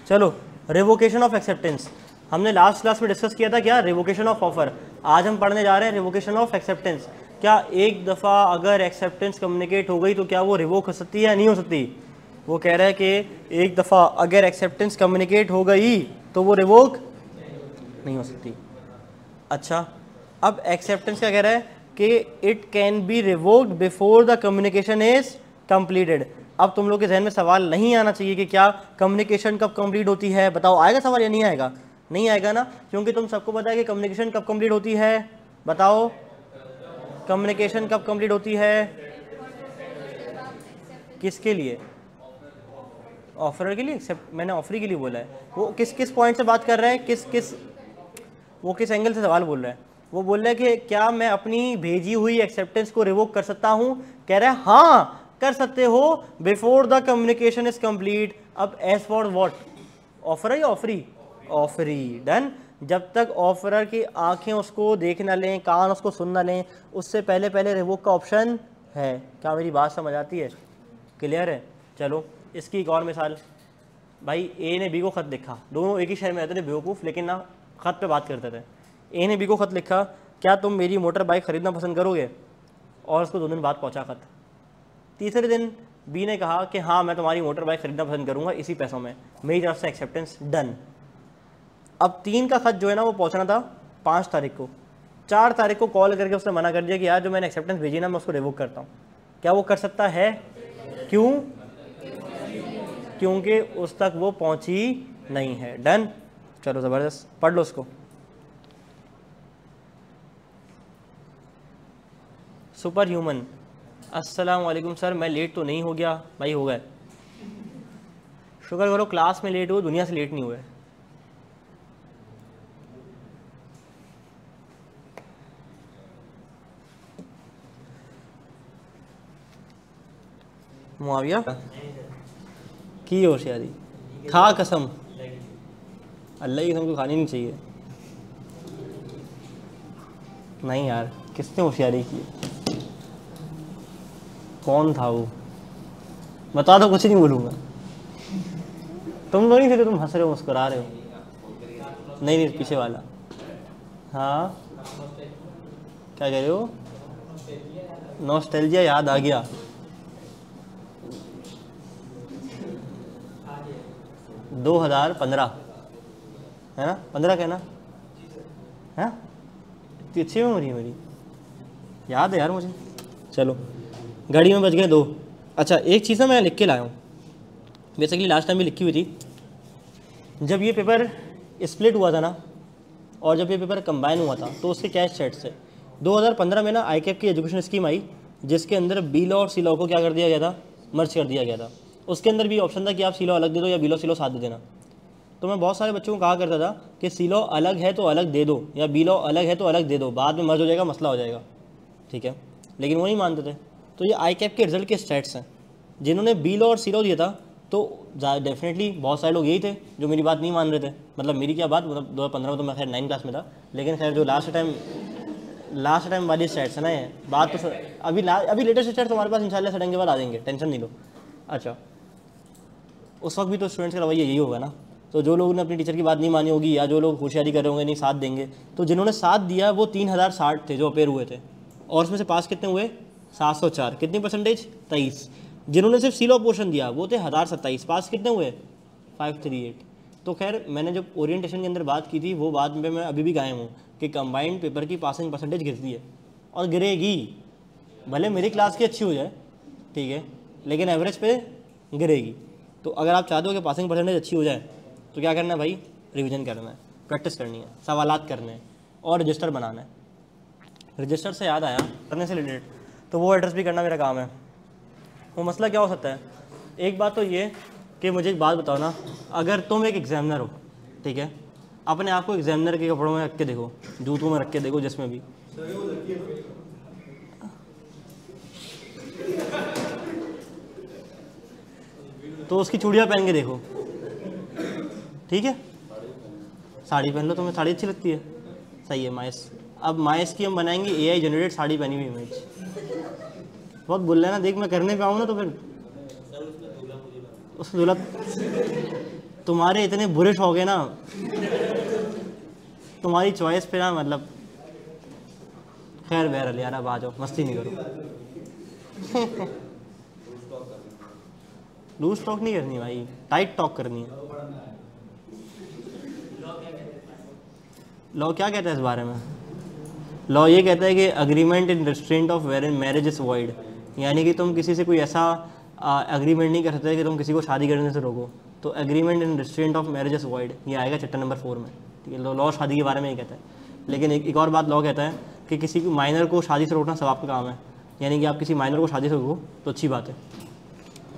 चलो, रिवोकेशन ऑफ एक्सेप्टेंस हमने लास्ट क्लास में डिस्कस किया था, क्या? Revocation of offer. आज हम पढ़ने जा रहे हैं रिवोकेशन ऑफ एक्सेप्टेंस। क्या एक दफ़ा अगर एक्सेप्टेंस कम्युनिकेट हो गई तो क्या वो रिवोक हो सकती है या नहीं हो सकती? वो कह रहा है कि एक दफ़ा अगर एक्सेप्टेंस कम्युनिकेट हो गई तो वो रिवोक नहीं हो सकती। अच्छा, अब एक्सेप्टेंस क्या कह रहा है कि it can be revoked before the communication is completed. अब तुम लोग के जहन में सवाल नहीं आना चाहिए कि क्या कम्युनिकेशन कब कंप्लीट होती है। बताओ, आएगा सवाल या नहीं आएगा? नहीं आएगा ना, क्योंकि तुम सबको पता है कि कम्युनिकेशन कब कंप्लीट होती है। बताओ, कम्युनिकेशन कब कंप्लीट होती है? किसके लिए? ऑफरर के लिए। एक्सेप्ट मैंने ऑफरी के लिए बोला है। वो किस किस पॉइंट से बात कर रहा है? वो किस एंगल से सवाल बोल रहा है? वो बोल रहा है कि क्या मैं अपनी भेजी हुई एक्सेप्टेंस को रिवोक कर सकता हूँ? कह रहा है हाँ कर सकते हो, before the communication is complete. अब एज फॉर व्हाट? ऑफरर या ऑफरी? ऑफरी। डन। जब तक ऑफरर की आंखें उसको देख ना लें, कान उसको सुन ना लें, उससे पहले रिवोक का ऑप्शन है। क्या मेरी बात समझ आती है? क्लियर है? चलो, इसकी एक और मिसाल। भाई ए ने बी को ख़त लिखा, दोनों एक ही शहर में रहते थे बेवकूफ़, लेकिन ना ख़त पे बात करते थे। ए ने बी को ख़त लिखा, क्या तुम मेरी मोटर बाइक ख़रीदना पसंद करोगे? और उसको 2 दिन बाद पहुंचा ख़त। तीसरे दिन बी ने कहा कि हाँ मैं तुम्हारी मोटर बाइक ख़रीदना पसंद करूँगा इसी पैसों में, मेरी तरफ से एक्सेप्टेंस डन। अब 3 का ख़त जो है ना वो पहुँचना था 5 तारीख को। 4 तारीख को कॉल करके उसने मना कर दिया कि यार जो मैंने एक्सेप्टेंस भेजी ना मैं उसको रिवोक करता हूँ। क्या वो कर सकता है? क्यों? क्योंकि उस तक वो पहुंची नहीं है। डन। चलो ज़बरदस्त, पढ़ लो उसको। सुपर ह्यूमन, अस्सलाम वालेकुम सर, मैं लेट तो नहीं हो गया? भाई हो गए, शुक्र करो क्लास में लेट हो, दुनिया से लेट नहीं हुए। मुआविया की होशियारी, खा कसम, अल्लाह की कसम तो खानी नहीं चाहिए। नहीं यार, किसने होशियारी की? कौन था वो? बता दो, कुछ नहीं बोलूँगा। तुम लोग नहीं थे, तुम हंस रहे हो, मुस्कुरा रहे हो। नहीं, पीछे वाला। हाँ क्या कह रहे हो? नॉस्टैल्जिया याद आ गया। – 2015 है ना? 15 कहना है? इतनी अच्छी मेमोरी है मेरी, याद है यार मुझे। चलो, गाड़ी में बज गए 2। अच्छा, एक चीज़ ना मैं लिख के लाया हूँ, बेसिकली लास्ट टाइम भी लिखी हुई थी। जब ये पेपर स्प्लिट हुआ था ना, और जब ये पेपर कंबाइन हुआ था, तो उसके क्या स्टेट्स थे? 2015 में ना ICAP की एजुकेशन स्कीम आई, जिसके अंदर बी लॉ और सी लॉ को क्या कर दिया गया था? मर्ज कर दिया गया था। उसके अंदर भी ऑप्शन था कि आप सी लॉ अलग दे दो या बी लॉ सी लॉ साथ दे देना। तो मैं बहुत सारे बच्चों को कहा करता था कि सी लॉ अलग है तो अलग दे दो, या बी लॉ अलग है तो अलग दे दो, बाद में मर्ज हो जाएगा, मसला हो जाएगा, ठीक है। लेकिन वो नहीं मानते थे। तो ये ICAP के रिजल्ट के स्टेट्स हैं। जिन्होंने बी लॉ और सी लॉ दिया था, तो डेफिनेटली बहुत सारे लोग यही थे जो मेरी बात नहीं मान रहे थे। मतलब मेरी क्या बात, मतलब 2015 में तो मैं खैर 9 क्लास में था, लेकिन खैर जो लास्ट टाइम वाली स्टेट्स है ना, ये बात तो अभी लेटेस्ट स्टेट्स हमारे पास इंशाल्लाह सडन के बाद आ जाएंगे, टेंशन नहीं लो। अच्छा, उस वक्त भी तो स्टूडेंट्स का रवैया यही होगा ना। तो जो लोगों ने अपनी टीचर की बात नहीं मानी होगी, या जो लोग होशियारी कर रहे होंगे, नहीं साथ देंगे, तो जिन्होंने साथ दिया वो 3060 थे जो अपेयर हुए थे, और उसमें से पास कितने हुए? 704। कितनी परसेंटेज? 23। जिन्होंने सिर्फ सी लॉ पोर्शन दिया वो थे 1027, पास कितने हुए? 538। तो खैर मैंने जब ओरिएंटेशन के अंदर बात की थी, वो बात में मैं अभी भी कायम हूँ कि कंबाइंड पेपर की पासिंग परसेंटेज गिरती है और गिरेगी। भले मेरी क्लास की अच्छी हो जाए, ठीक है, लेकिन एवरेज पे गिरेगी। तो अगर आप चाहते हो कि पासिंग परसेंटेज अच्छी हो जाए तो क्या करना है भाई? रिवीजन करना है, प्रैक्टिस करनी है, सवालात करने हैं और रजिस्टर बनाना है। रजिस्टर से याद आया, करने से रिलेटेड, तो वो एड्रेस भी करना मेरा काम है। वो मसला क्या हो सकता है? एक बात तो ये कि मुझे एक बात बताओ ना, अगर तुम एक एग्जामिनर हो, ठीक है, अपने आप को एग्जामिनर के कपड़ों में रख के देखो, जूतों में रख के देखो, जिसमें भी तो उसकी चूड़ियाँ पहन के देखो, ठीक है। साड़ी पहन लो, तुम्हें साड़ी अच्छी लगती है, सही है। माइस, अब माइस की हम बनाएंगे AI जनरेटेड साड़ी पहनी हुई इमेज। बहुत बोल रहे ना, देख मैं करने पे आऊँ ना तो फिर उस दूल्हा, तुम्हारे इतने बुरे शौक है ना, तुम्हारी चॉइस पे ना, मतलब खैर बहरहाल यार, अब आ जाओ, मस्ती नहीं करो। लूज टॉक नहीं करनी भाई, टाइट टॉक करनी है। लॉ क्या कहता है इस बारे में? लॉ ये कहता है कि agreement in restraint of where in marriage is void, यानी कि तुम किसी से कोई ऐसा अग्रीमेंट नहीं कर सकते कि तुम किसी को शादी करने से रोको। तो agreement in restraint of marriage is void, ये आएगा चैप्टर नंबर 4 में, ठीक है। लॉ शादी के बारे में ही कहता है। लेकिन एक और बात लॉ कहता है कि किसी माइनर को शादी से रोकना सवाब का काम है, यानी कि आप किसी माइनर को शादी से रोको तो अच्छी बात है।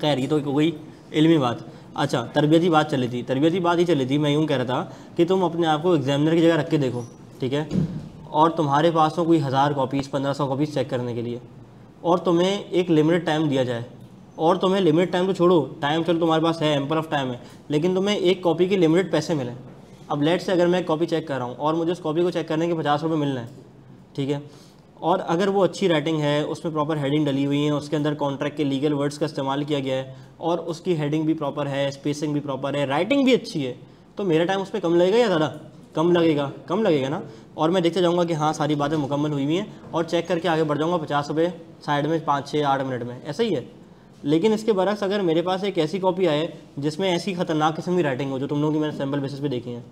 खैर ये तो हो गई इल्मी बात। अच्छा, तरबियती बात चली थी, तरबियती बात ही चली थी। मैं यूँ कह रहा था कि तुम अपने आप को एग्जामिनर की जगह रख के देखो, ठीक है, और तुम्हारे पास तो कोई 1000 कॉपीज़ 1500 कॉपीज़ चेक करने के लिए, और तुम्हें एक लिमिटेड टाइम दिया जाए, और तुम्हें लिमिटेड टाइम तो छोड़ो, टाइम चलो तुम्हारे पास है, एम्पल ऑफ टाइम है, लेकिन तुम्हें एक कॉपी के लिमिटेड पैसे मिले। अब लेट से अगर मैं कॉपी चेक कर रहा हूँ और मुझे उस कॉपी को चेक करने के 50 रुपये मिलना है, ठीक है, और अगर वो अच्छी राइटिंग है, उसमें प्रॉपर हेडिंग डली हुई है, उसके अंदर कॉन्ट्रैक्ट के लीगल वर्ड्स का इस्तेमाल किया गया है, और उसकी हेडिंग भी प्रॉपर है, स्पेसिंग भी प्रॉपर है, राइटिंग भी अच्छी है, तो मेरा टाइम उस पर कम लगेगा या ज़्यादा? कम लगेगा, कम लगेगा ना। और मैं देखते जाऊँगा कि हाँ सारी बातें मुकम्मल हुई हुई हैं, और चेक करके आगे बढ़ जाऊँगा 50 रुपये साइड में 5, 6, 8 मिनट में, ऐसा ही है। लेकिन इसके बरक्स अगर मेरे पास एक ऐसी कॉपी आए जिसमें ऐसी खतरनाक किस्म की राइटिंग हो, जो तुम लोगों की मैंने सैम्पल बेसिस पे देखी है,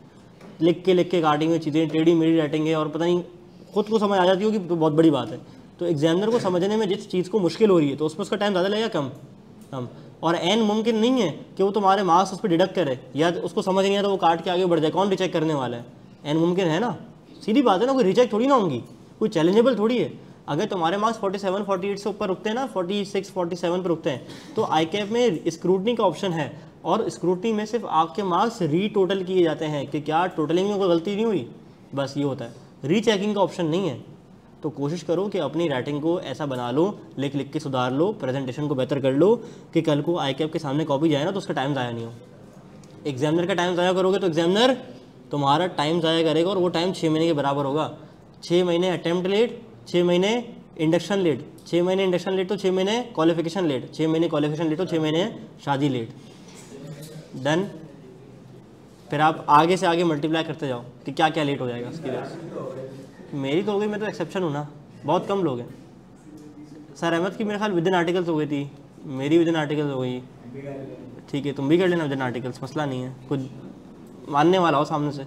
लिख के काटी हुई चीज़ें, टेढ़ी मेढ़ी राइटिंग है, और पता नहीं खुद को समझ आ जाती होगी, तो बहुत बड़ी बात है। तो एग्जामिनर को समझने में जिस चीज़ को मुश्किल हो रही है, तो उसमें उसका टाइम ज़्यादा लगेगा कम? कम। और एन मुमकिन नहीं है कि वो तुम्हारे मार्क्स उस पर डिडक्ट करे, या उसको समझ नहीं है तो वो काट के आगे बढ़ जाए। कौन रिचेक करने वाला है? एन मुमकिन है ना, सीधी बात है ना, कोई रिचेक थोड़ी ना होंगी, कोई चैलेंजेबल थोड़ी है। अगर तुम्हारे मार्क्स 47, 48 से ऊपर रुकते हैं ना, 46, 47 पर रुकते हैं, तो ICAP में स्क्रूटनी का ऑप्शन है, और स्क्रूटनी में सिर्फ आपके मार्क्स रीटोटल किए जाते हैं कि क्या टोटलिंग में कोई गलती नहीं हुई, बस ये होता है। रीचेकिंग का ऑप्शन नहीं है। तो कोशिश करो कि अपनी राइटिंग को ऐसा बना लो, लिख लिख के सुधार लो, प्रेजेंटेशन को बेहतर कर लो, कि कल को ICAP के सामने कॉपी जाए ना तो उसका टाइम ज़ाया नहीं हो। एग्जामिनर का टाइम ज़ाया करोगे तो एग्जामिनर तुम्हारा टाइम ज़ाया करेगा, और वो टाइम 6 महीने के बराबर होगा। 6 महीने अटैम्प्ट लेट, 6 महीने इंडक्शन लेट, 6 महीने इंडक्शन लेट तो 6 महीने क्वालिफिकेशन लेट, 6 महीने क्वालिफिकेशन लेट तो 6 महीने शादी लेट। डन। फिर आप आगे से आगे मल्टीप्लाई करते जाओ कि क्या क्या लेट हो जाएगा उसकी वजह से। मेरी तो हो गई, मैं तो एक्सेप्शन हूँ ना, बहुत कम लोग हैं। सर अहमद की मेरे ख्याल विद इन आर्टिकल्स हो गई थी, मेरी विद इन आर्टिकल्स हो गई, ठीक है, तुम भी कर लेना विद इन आर्टिकल्स, मसला नहीं है। कुछ मानने वाला हो सामने से।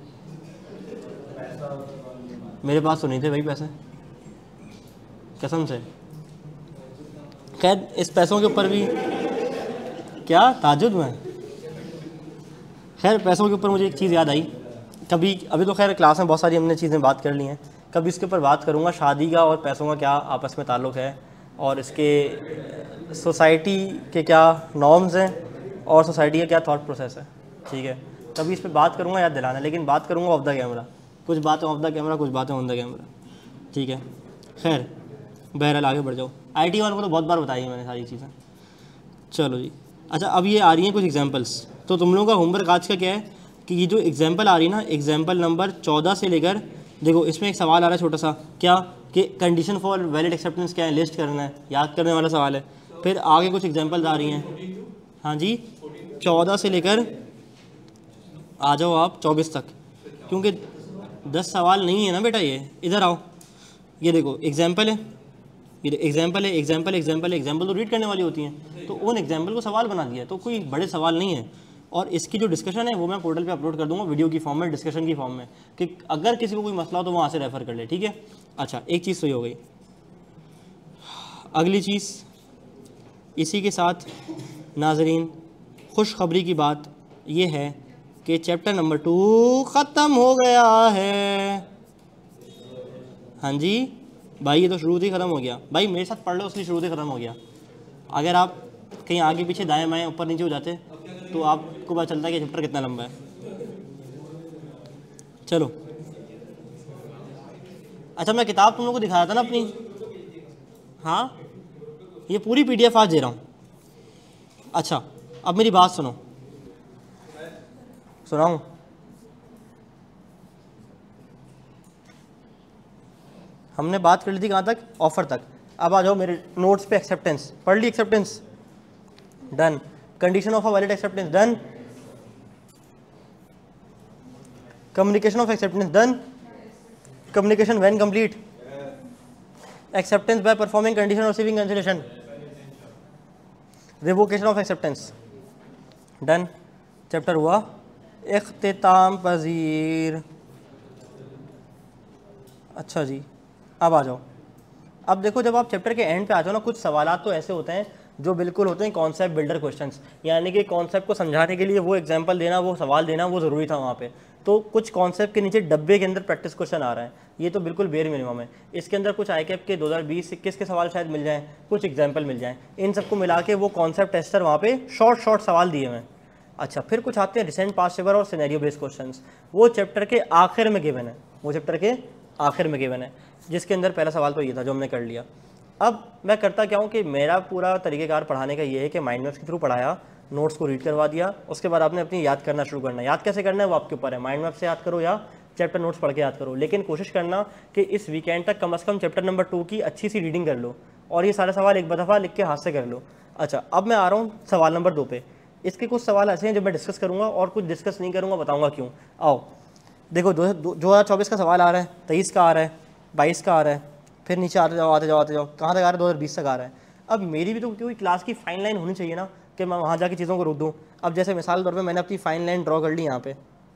मेरे पास तो नहीं थे भाई पैसे, कसम से। खैर इस पैसों के ऊपर भी क्या ताजुद में, खैर पैसों के ऊपर मुझे एक चीज़ याद आई। कभी, अभी तो खैर क्लास में बहुत सारी हमने चीज़ें बात कर ली हैं, कभी इसके ऊपर बात करूँगा, शादी का और पैसों का क्या आपस में ताल्लुक़ है, और इसके सोसाइटी के क्या नॉर्म्स हैं, और सोसाइटी का क्या थॉट प्रोसेस है, ठीक है। कभी इस पर बात करूँगा, याद दिलाना, लेकिन बात करूँगा ऑफ द कैमरा। कुछ बातें ऑफ द कैमरा, कुछ बातें ऑन द कैमरा, ठीक है। खैर बहरहाल आगे बढ़ जाओ। IT वालों को तो बहुत बार बताई है मैंने सारी चीज़ें। चलो जी, अच्छा अब ये आ रही हैं कुछ एग्जांपल्स। तो तुम लोगों का होमवर्क आज का क्या है कि ये जो एग्जांपल आ रही है ना, एग्जांपल नंबर 14 से लेकर, देखो इसमें एक सवाल आ रहा है छोटा सा, क्या कि कंडीशन फॉर वैलिड एक्सेप्टेंस क्या है, लिस्ट करना है, याद करने वाला सवाल है। फिर आगे कुछ एग्जांपल्स आ रही हैं, हाँ जी, 14 से लेकर आ जाओ आप 24 तक, क्योंकि 10 सवाल नहीं है ना बेटा। ये इधर आओ, ये देखो एग्जाम्पल है, ये एग्जाम्पल है, एग्जाम्पल एग्जाम्पल एग्जाम्पल तो रीड करने वाली होती हैं, तो उन एग्जाम्पल को सवाल बना दिया, तो कोई बड़े सवाल नहीं है। और इसकी जो डिस्कशन है वो मैं पोर्टल पे अपलोड कर दूंगा वीडियो की फॉर्म में, डिस्कशन की फॉर्म में, कि अगर किसी को कोई मसला हो तो वहाँ से रेफ़र कर ले, ठीक है। अच्छा एक चीज़ तो ये हो गई। अगली चीज़ इसी के साथ नाजरीन खुशखबरी की बात ये है कि चैप्टर नंबर 2 ख़त्म हो गया है। हाँ जी भाई, ये तो शुरू से ही ख़त्म हो गया भाई, मेरे साथ पढ़ लो, उसलिए शुरू से ख़त्म हो गया। अगर आप कहीं आगे पीछे दाएं बाएं ऊपर नीचे हो जाते तो आपको पता चलता है कि चैप्टर कितना लंबा है। चलो अच्छा, मैं किताब तुम लोगों को दिखाया था ना अपनी, हाँ ये पूरी PDF आज दे रहा हूँ। अच्छा अब मेरी बात सुनो, सुनाऊं? हमने बात कर ली थी कहाँ तक? ऑफर तक। अब आ जाओ मेरे नोट्स पे। एक्सेप्टेंस पढ़ ली? Acceptance done. Condition of a valid acceptance done. Communication of acceptance done. Communication when complete. Acceptance by performing condition receiving cancellation. Revocation of acceptance done. Chapter हुआ इख्तिताम पजीर। अच्छा जी, अब आ जाओ। अब देखो, जब आप चैप्टर के एंड पे आ जाओ ना, कुछ सवालात तो ऐसे होते हैं जो बिल्कुल होते हैं कॉन्सेप्ट बिल्डर क्वेश्चंस, यानी कि कॉन्सेप्ट को समझाने के लिए वो एग्जांपल देना, वो सवाल देना, वो ज़रूरी था वहाँ पे। तो कुछ कॉन्सेप्ट के नीचे डब्बे के अंदर प्रैक्टिस क्वेश्चन आ रहा है, ये तो बिल्कुल बेयर मिनिमम है। इसके अंदर कुछ ICAP के 2020-21 के सवाल शायद मिल जाएँ, कुछ एग्जाम्पल मिल जाएँ, इन सबको मिला के वो कॉन्सेप्ट टेस्टर वहाँ पे शॉर्ट सवाल दिए हुए हैं। अच्छा, फिर कुछ आते हैं रिसेंट पास्ट पेपर और सिनेरियो बेस्ड क्वेश्चंस, वो चैप्टर के आखिर में गिवन है, वो चैप्टर के आखिर में गिवन है, जिसके अंदर पहला सवाल तो ये था जो हमने कर लिया। अब मैं करता क्या हूँ कि मेरा पूरा तरीक़ेकार पढ़ाने का ये है कि माइंड मैप्स के थ्रू पढ़ाया, नोट्स को रीड करवा दिया, उसके बाद आपने अपनी याद करना शुरू करना है। याद कैसे करना है वो आपके ऊपर है, माइंड मैप से याद करो या चैप्टर नोट्स पढ़ के याद करो, लेकिन कोशिश करना कि इस वीकेंड तक कम से कम चैप्टर नंबर 2 की अच्छी सी रीडिंग कर लो और ये सारे सवाल एक दफ़ा लिख के हाथ से कर लो। अच्छा, अब मैं आ रहा हूँ सवाल नंबर 2 पे। इसके कुछ सवाल ऐसे हैं जो मैं डिस्कस करूँगा और कुछ डिस्कस नहीं करूँगा, बताऊँगा क्यों। आओ देखो, 2024 का सवाल आ रहा है, 23 का आ रहा है, 22 का आ रहा है, फिर नीचे आते जाओ कहाँ तक आ रहा है? 2020 तक आ रहा है। अब मेरी भी तो कोई क्लास की फाइन लाइन होनी चाहिए ना कि मैं वहाँ जाके चीज़ों को रोक दूँ। अब जैसे मिसाल तौर पे मैंने अपनी फाइन लाइन ड्रॉ कर ली यहाँ पे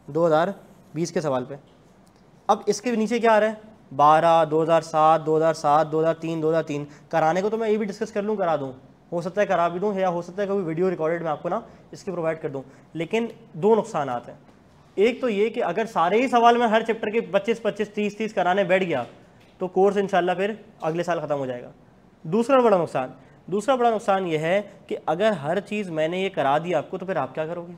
2020 के सवाल पे। अब इसके नीचे क्या आ रहा है? 12, 2007, 2007, 2003, 2003। कराने को तो मैं ये भी डिस्कस कर लूँ, करा दूँ, हो सकता है करा भी दूँ, या हो सकता है कभी वीडियो रिकॉर्डेड मैं आपको ना इसकी प्रोवाइड कर दूँ। लेकिन दो नुकसान आते हैं। एक तो ये कि अगर सारे ही सवाल में हर चैप्टर के 25-25, 30-30 कराने बैठ गया तो कोर्स इंशाल्लाह फिर अगले साल ख़त्म हो जाएगा। दूसरा बड़ा नुकसान ये है कि अगर हर चीज़ मैंने ये करा दी आपको तो फिर आप क्या करोगे?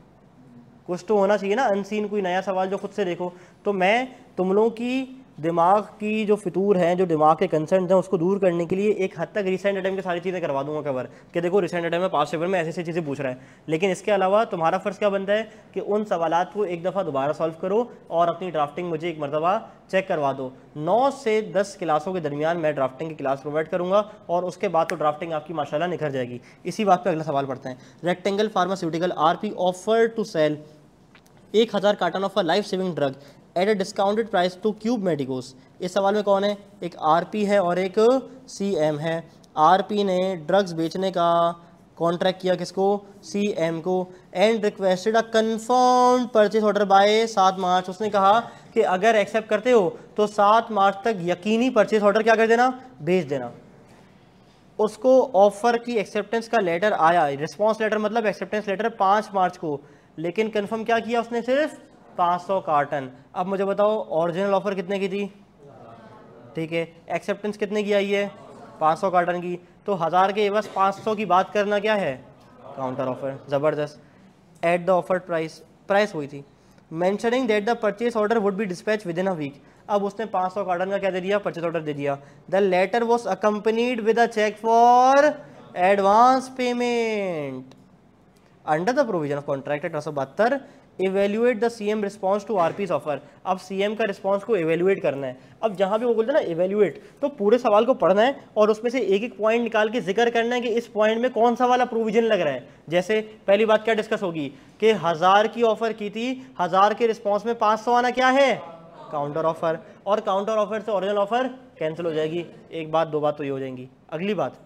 कुछ तो होना चाहिए ना, अनसीन कोई नया सवाल जो खुद से देखो। तो मैं तुम लोगों की दिमाग की जो फितूर हैं, जो दिमाग के कंसर्न हैं, उसको दूर करने के लिए एक हद तक रिसेंट अटेम्प्ट की सारी चीज़ें करवा दूंगा कवर, कि देखो रिसेंट अटेम्प्ट में पास्ट पेपर में ऐसी चीज़ें पूछ रहा है। लेकिन इसके अलावा तुम्हारा फ़र्ज़ क्या बनता है कि उन सवालात को एक दफ़ा दोबारा सॉल्व करो और अपनी ड्राफ्टिंग मुझे एक मरतबा चेक करवा दो। 9 से 10 क्लासों के दरमियान मैं ड्राफ्टिंग की क्लास प्रोवाइड करूँगा और उसके बाद तो ड्राफ्टिंग आपकी माशाल्लाह निखर जाएगी। इसी बात पर अगला सवाल पढ़ते हैं। Rectangle pharmaceutical RP offer to sell 1000 carton of a life saving drug at a discounted price to cube medicos. इस सवाल में कौन है? एक RP है और एक CM है। RP ने ड्रग्स बेचने का कॉन्ट्रैक्ट किया किसको? CM को। And requested a confirm purchase order by 7 मार्च। उसने कहा कि अगर एक्सेप्ट करते हो तो 7 मार्च तक यकीनी परचेज ऑर्डर क्या कर देना? भेज देना। उसको ऑफर की एक्सेप्टेंस का लेटर आया, रिस्पॉन्स लेटर मतलब एक्सेप्टेंस लेटर 5 मार्च को, लेकिन कंफर्म क्या किया उसने? सिर्फ 500 कार्टन। अब मुझे बताओ ओरिजिनल ऑफर कितने की थी? ठीक है, एक्सेप्टेंस कितने की आई है? 500 कार्टन की। तो 1000 के बस 500 की बात करना क्या है? Counter offer. ज़बरदस्त। एट द ऑफर प्राइस हुई थी। Mentioning that the purchase order would be dispatch within a week. अब उसने 500 कार्टन का क्या दे दिया? परचेज ऑर्डर दे दिया। The letter was accompanied with a cheque for advance payment under the provision of contract 1872। Evaluate the CM response to RP's offer. अब CM का response को इवेल्युएट करना है। अब जहां भी वो बोलते हैं ना इवेल्युएट, तो पूरे सवाल को पढ़ना है और उसमें से एक एक पॉइंट निकाल के जिक्र करना है कि इस पॉइंट में कौन सा वाला प्रोविजन लग रहा है। जैसे पहली बात क्या डिस्कस होगी कि 1000 की ऑफर की थी, 1000 के रिस्पॉन्स में 500 आना क्या है? Counter offer. और काउंटर ऑफर से ओरिजिनल ऑफर कैंसिल हो जाएगी। एक बात दो बात तो ये हो जाएंगी। अगली बात,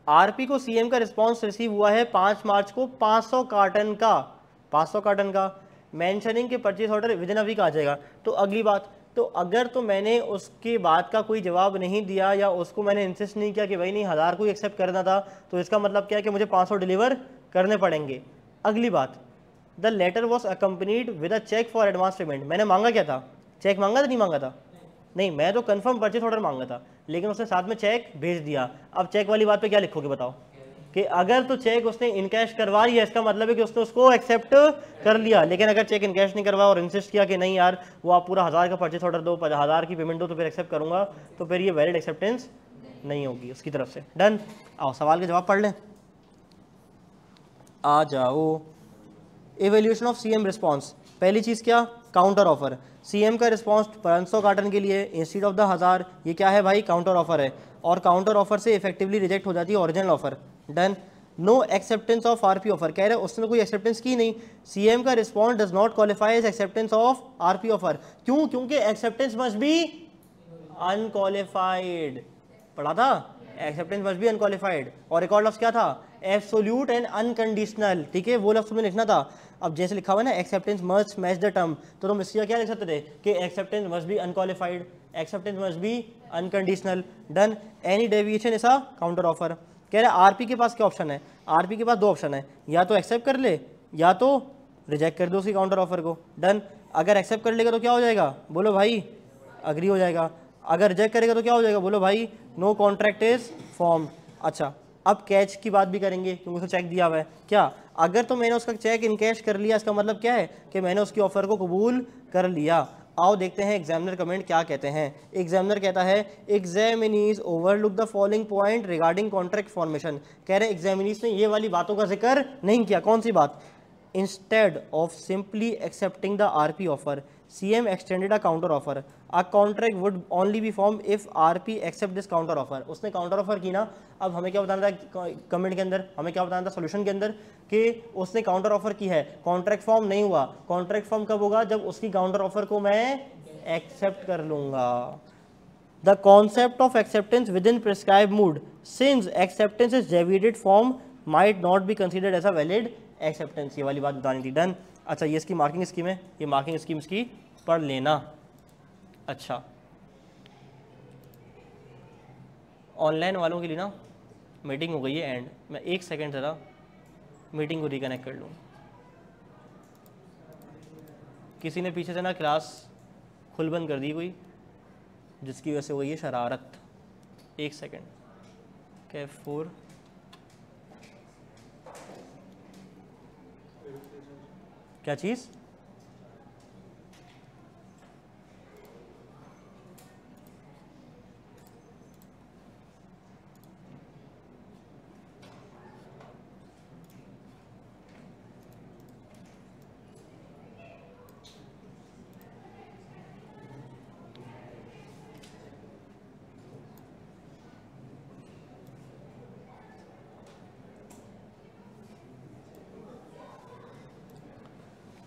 RP को CM का रिस्पांस रिसीव हुआ है 5 मार्च को 500 कार्टन का। मेंशनिंग के purchase order within a week आ जाएगा। तो अगली बात, तो अगर तो मैंने उसके बाद का कोई जवाब नहीं दिया या उसको मैंने इंसिस्ट नहीं किया कि भाई नहीं 1000 को एक्सेप्ट करना था, तो इसका मतलब क्या है कि मुझे 500 डिलीवर करने पड़ेंगे। अगली बात, the letter was accompanied with a cheque for advance payment. मैंने मांगा क्या था? चेक मांगा था? नहीं मांगा था? नहीं, मैं तो कंफर्म परचेज ऑर्डर मांगा था, लेकिन उसने साथ में चेक भेज दिया। अब चेक वाली बात पे क्या लिखोगे बताओ? कि अगर तो चेक उसने इनकैश करवा लिया, इसका मतलब है कि उसने उसको एक्सेप्ट कर लिया। लेकिन अगर चेक इनकैश नहीं करवा और इंसिस्ट किया कि नहीं यार वो आप पूरा 1000 का परचेज ऑर्डर दो, 1000 की पेमेंट दो तो फिर एक्सेप्ट करूंगा, तो फिर ये वैलिड एक्सेप्टेंस नहीं होगी उसकी तरफ से। डन। आओ सवाल के जवाब पढ़ लें। आ जाओ। एवेल्यूशन ऑफ सीएम रिस्पॉन्स, पहली चीज़ क्या, काउंटर ऑफर। सीएम का रिस्पॉन्स 500 कार्टन के लिए इंस्टीड ऑफ द 1000, ये क्या है भाई, काउंटर ऑफर है, और काउंटर ऑफर से इफेक्टिवली रिजेक्ट हो जाती है original offer. Done. No acceptance of RP offer, कह रहे हैं उसने कोई एक्सेप्टेंस की नहीं, सीएम का response does not qualify as acceptance of RP offer. क्यों? क्योंकि एक्सेप्टेंस मस्ट बी अनक्वालिफाइड, पढ़ा था, एक्सेप्टेंस मस्ट बी अनक्वालिफाइड। और एक और लफ्ज़ क्या था, एब्सोल्यूट एंड अनकंडीशनल, ठीक है, वो लफ्ज़ तुम्हें लिखना था। अब जैसे लिखा हुआ है ना acceptance must match the term, तो तुम इसका क्या लिख सकते थे कि acceptance must be unqualified, acceptance must be unconditional. Done. Any deviation is a counter offer. कह रहे आरपी के पास क्या ऑप्शन है, आरपी के पास दो ऑप्शन है, या तो एक्सेप्ट कर ले या तो रिजेक्ट कर दो उसकी काउंटर ऑफर को। डन। अगर एक्सेप्ट कर लेगा तो क्या हो जाएगा, बोलो भाई, अग्री हो जाएगा। अगर रिजेक्ट करेगा तो क्या हो जाएगा, बोलो भाई, नो कॉन्ट्रैक्ट इज फॉर्म। अच्छा, अब कैच की बात भी करेंगे क्योंकि उसको चेक दिया हुआ है। क्या, अगर तो मैंने उसका चेक इन कैश कर लिया, इसका मतलब क्या है कि मैंने उसकी ऑफर को कबूल कर लिया। आओ देखते हैं एग्जामिनर कमेंट क्या कहते हैं। एग्जामिनर कहता है examinees overlook the following point regarding contract formation. कह रहे एग्जामिनीज ने ये वाली बातों का जिक्र नहीं किया। कौन सी बात, instead of simply accepting the RP offer, CM extended a counter offer. A contract would only be formed if RP accept this counter offer. उसने counter offer की ना, अब हमें क्या बताना था कमेंट के अंदर, हमें क्या बताना था सोल्यूशन के अंदर कि उसने काउंटर ऑफर की है, कॉन्ट्रैक्ट फॉर्म नहीं हुआ। कॉन्ट्रैक्ट फॉर्म कब होगा, जब उसकी काउंटर ऑफर को मैं एक्सेप्ट कर लूँगा। The concept of acceptance within prescribed mood, since acceptance is deviated from, might not be considered as a valid acceptance, ये वाली बात बतानी थी। डन। अच्छा, ये इसकी मार्किंग स्कीम है, ये मार्किंग स्कीम इसकी पढ़ लेना। अच्छा, ऑनलाइन वालों के लिए ना मीटिंग हो गई है एंड, मैं एक सेकंड ज़रा मीटिंग को रिकनेक्ट कर लूँ। किसी ने पीछे से ना क्लास खुल बंद कर दी कोई, जिसकी वजह से हुई है शरारत। एक सेकंड, कैफ 4 क्या चीज़,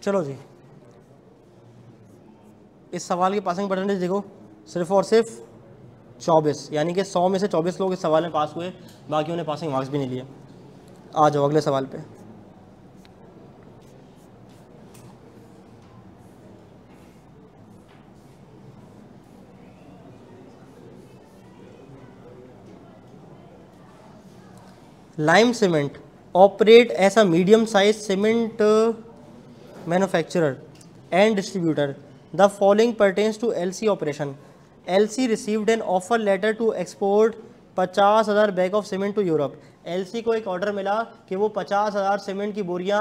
चलो जी, इस सवाल की पासिंग परसेंटेज देखो, सिर्फ और सिर्फ 24, यानी कि 100 में से 24 लोग इस सवाल में पास हुए, बाकियों ने पासिंग मार्क्स भी नहीं लिए। आ जाओ अगले सवाल पे। Lime cement operate as a medium size cement manufacturer and distributor. The following pertains to LC operation. LC received an offer letter to export 50,000 bag of cement to Europe. LC को एक order मिला कि वो 50,000 cement की बोरियां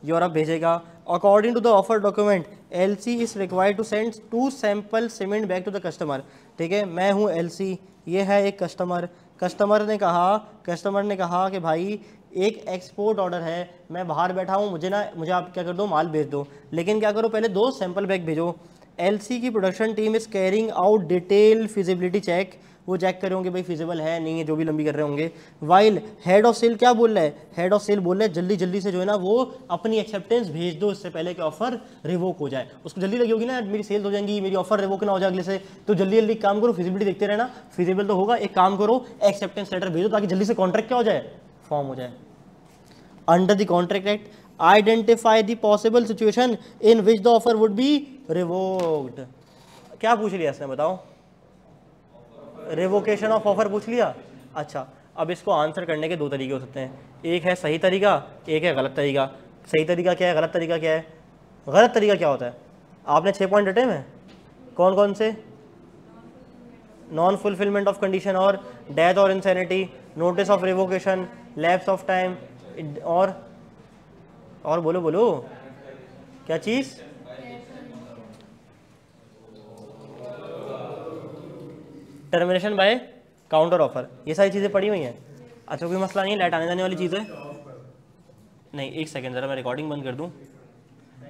Europe भेजेगा। According to the offer document, LC is required to send 2 sample cement back to the customer. ठीक है, मैं हूँ LC, ये है एक कस्टमर। कस्टमर ने कहा कि भाई एक एक्सपोर्ट ऑर्डर है, मैं बाहर बैठा हूँ, मुझे आप क्या कर दो, माल भेज दो, लेकिन क्या करो, पहले 2 सैंपल बैग भेजो। LC की production team is carrying out detail feasibility check, वो चेक करे होंगे भाई फिजिबल है नहीं है, जो भी लंबी कर रहे होंगे। वाइल हेड ऑफ सेल क्या बोल रहा है, हेड ऑफ सेल बोल रहा है जल्दी से जो है ना वो अपनी एक्सेप्टेंस भेज दो, इससे पहले कि ऑफर रिवोक हो जाए। उसको जल्दी लगी होगी ना, मेरी सेल्स हो जाएंगी, मेरी ऑफर रिवोक ना हो जाए अगले से, तो जल्दी काम करो, फिजिबिलिटी देखते रहना, फिजिबल तो होगा, एक काम करो एक्सेप्टेंस लेटर भेजो ताकि जल्दी से कॉन्ट्रैक्ट क्या हो जाए, फॉर्म हो जाए। Under the Contract Act, identify the possible situation in which the offer would be revoked. क्या पूछ लिया इसने बताओ, रिवोकेशन ऑफ ऑफर पूछ लिया। अच्छा, अब इसको आंसर करने के 2 तरीके हो सकते हैं, एक है सही तरीका, एक है गलत तरीका। सही तरीका क्या है, गलत तरीका क्या है? गलत तरीका क्या होता है? आपने 6 पॉइंट रटे हैं, कौन कौन से? नॉन फुलफिलमेंट ऑफ कंडीशन और डेथ और insanity, notice of revocation, lapse of time और बोलो क्या चीज? टर्मिनेशन बाय काउंटर ऑफर, ये सारी चीज़ें पड़ी हुई हैं। अच्छा, कोई मसला नहीं है, लाइट आने जाने वाली चीज़ है, नहीं, एक सेकंड ज़रा मैं रिकॉर्डिंग बंद कर दूँ।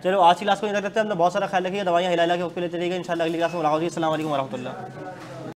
चलो आज की क्लास को इधर करते हैं, अपना बहुत सारा ख्याल रखिए, दवाइयाँ हिला के वक्त पे लेते रहिएगा। इंशाल्लाह अगली क्लास में मुलाकात होगी। अस्सलाम वालेकुम वरहमतुल्लाह।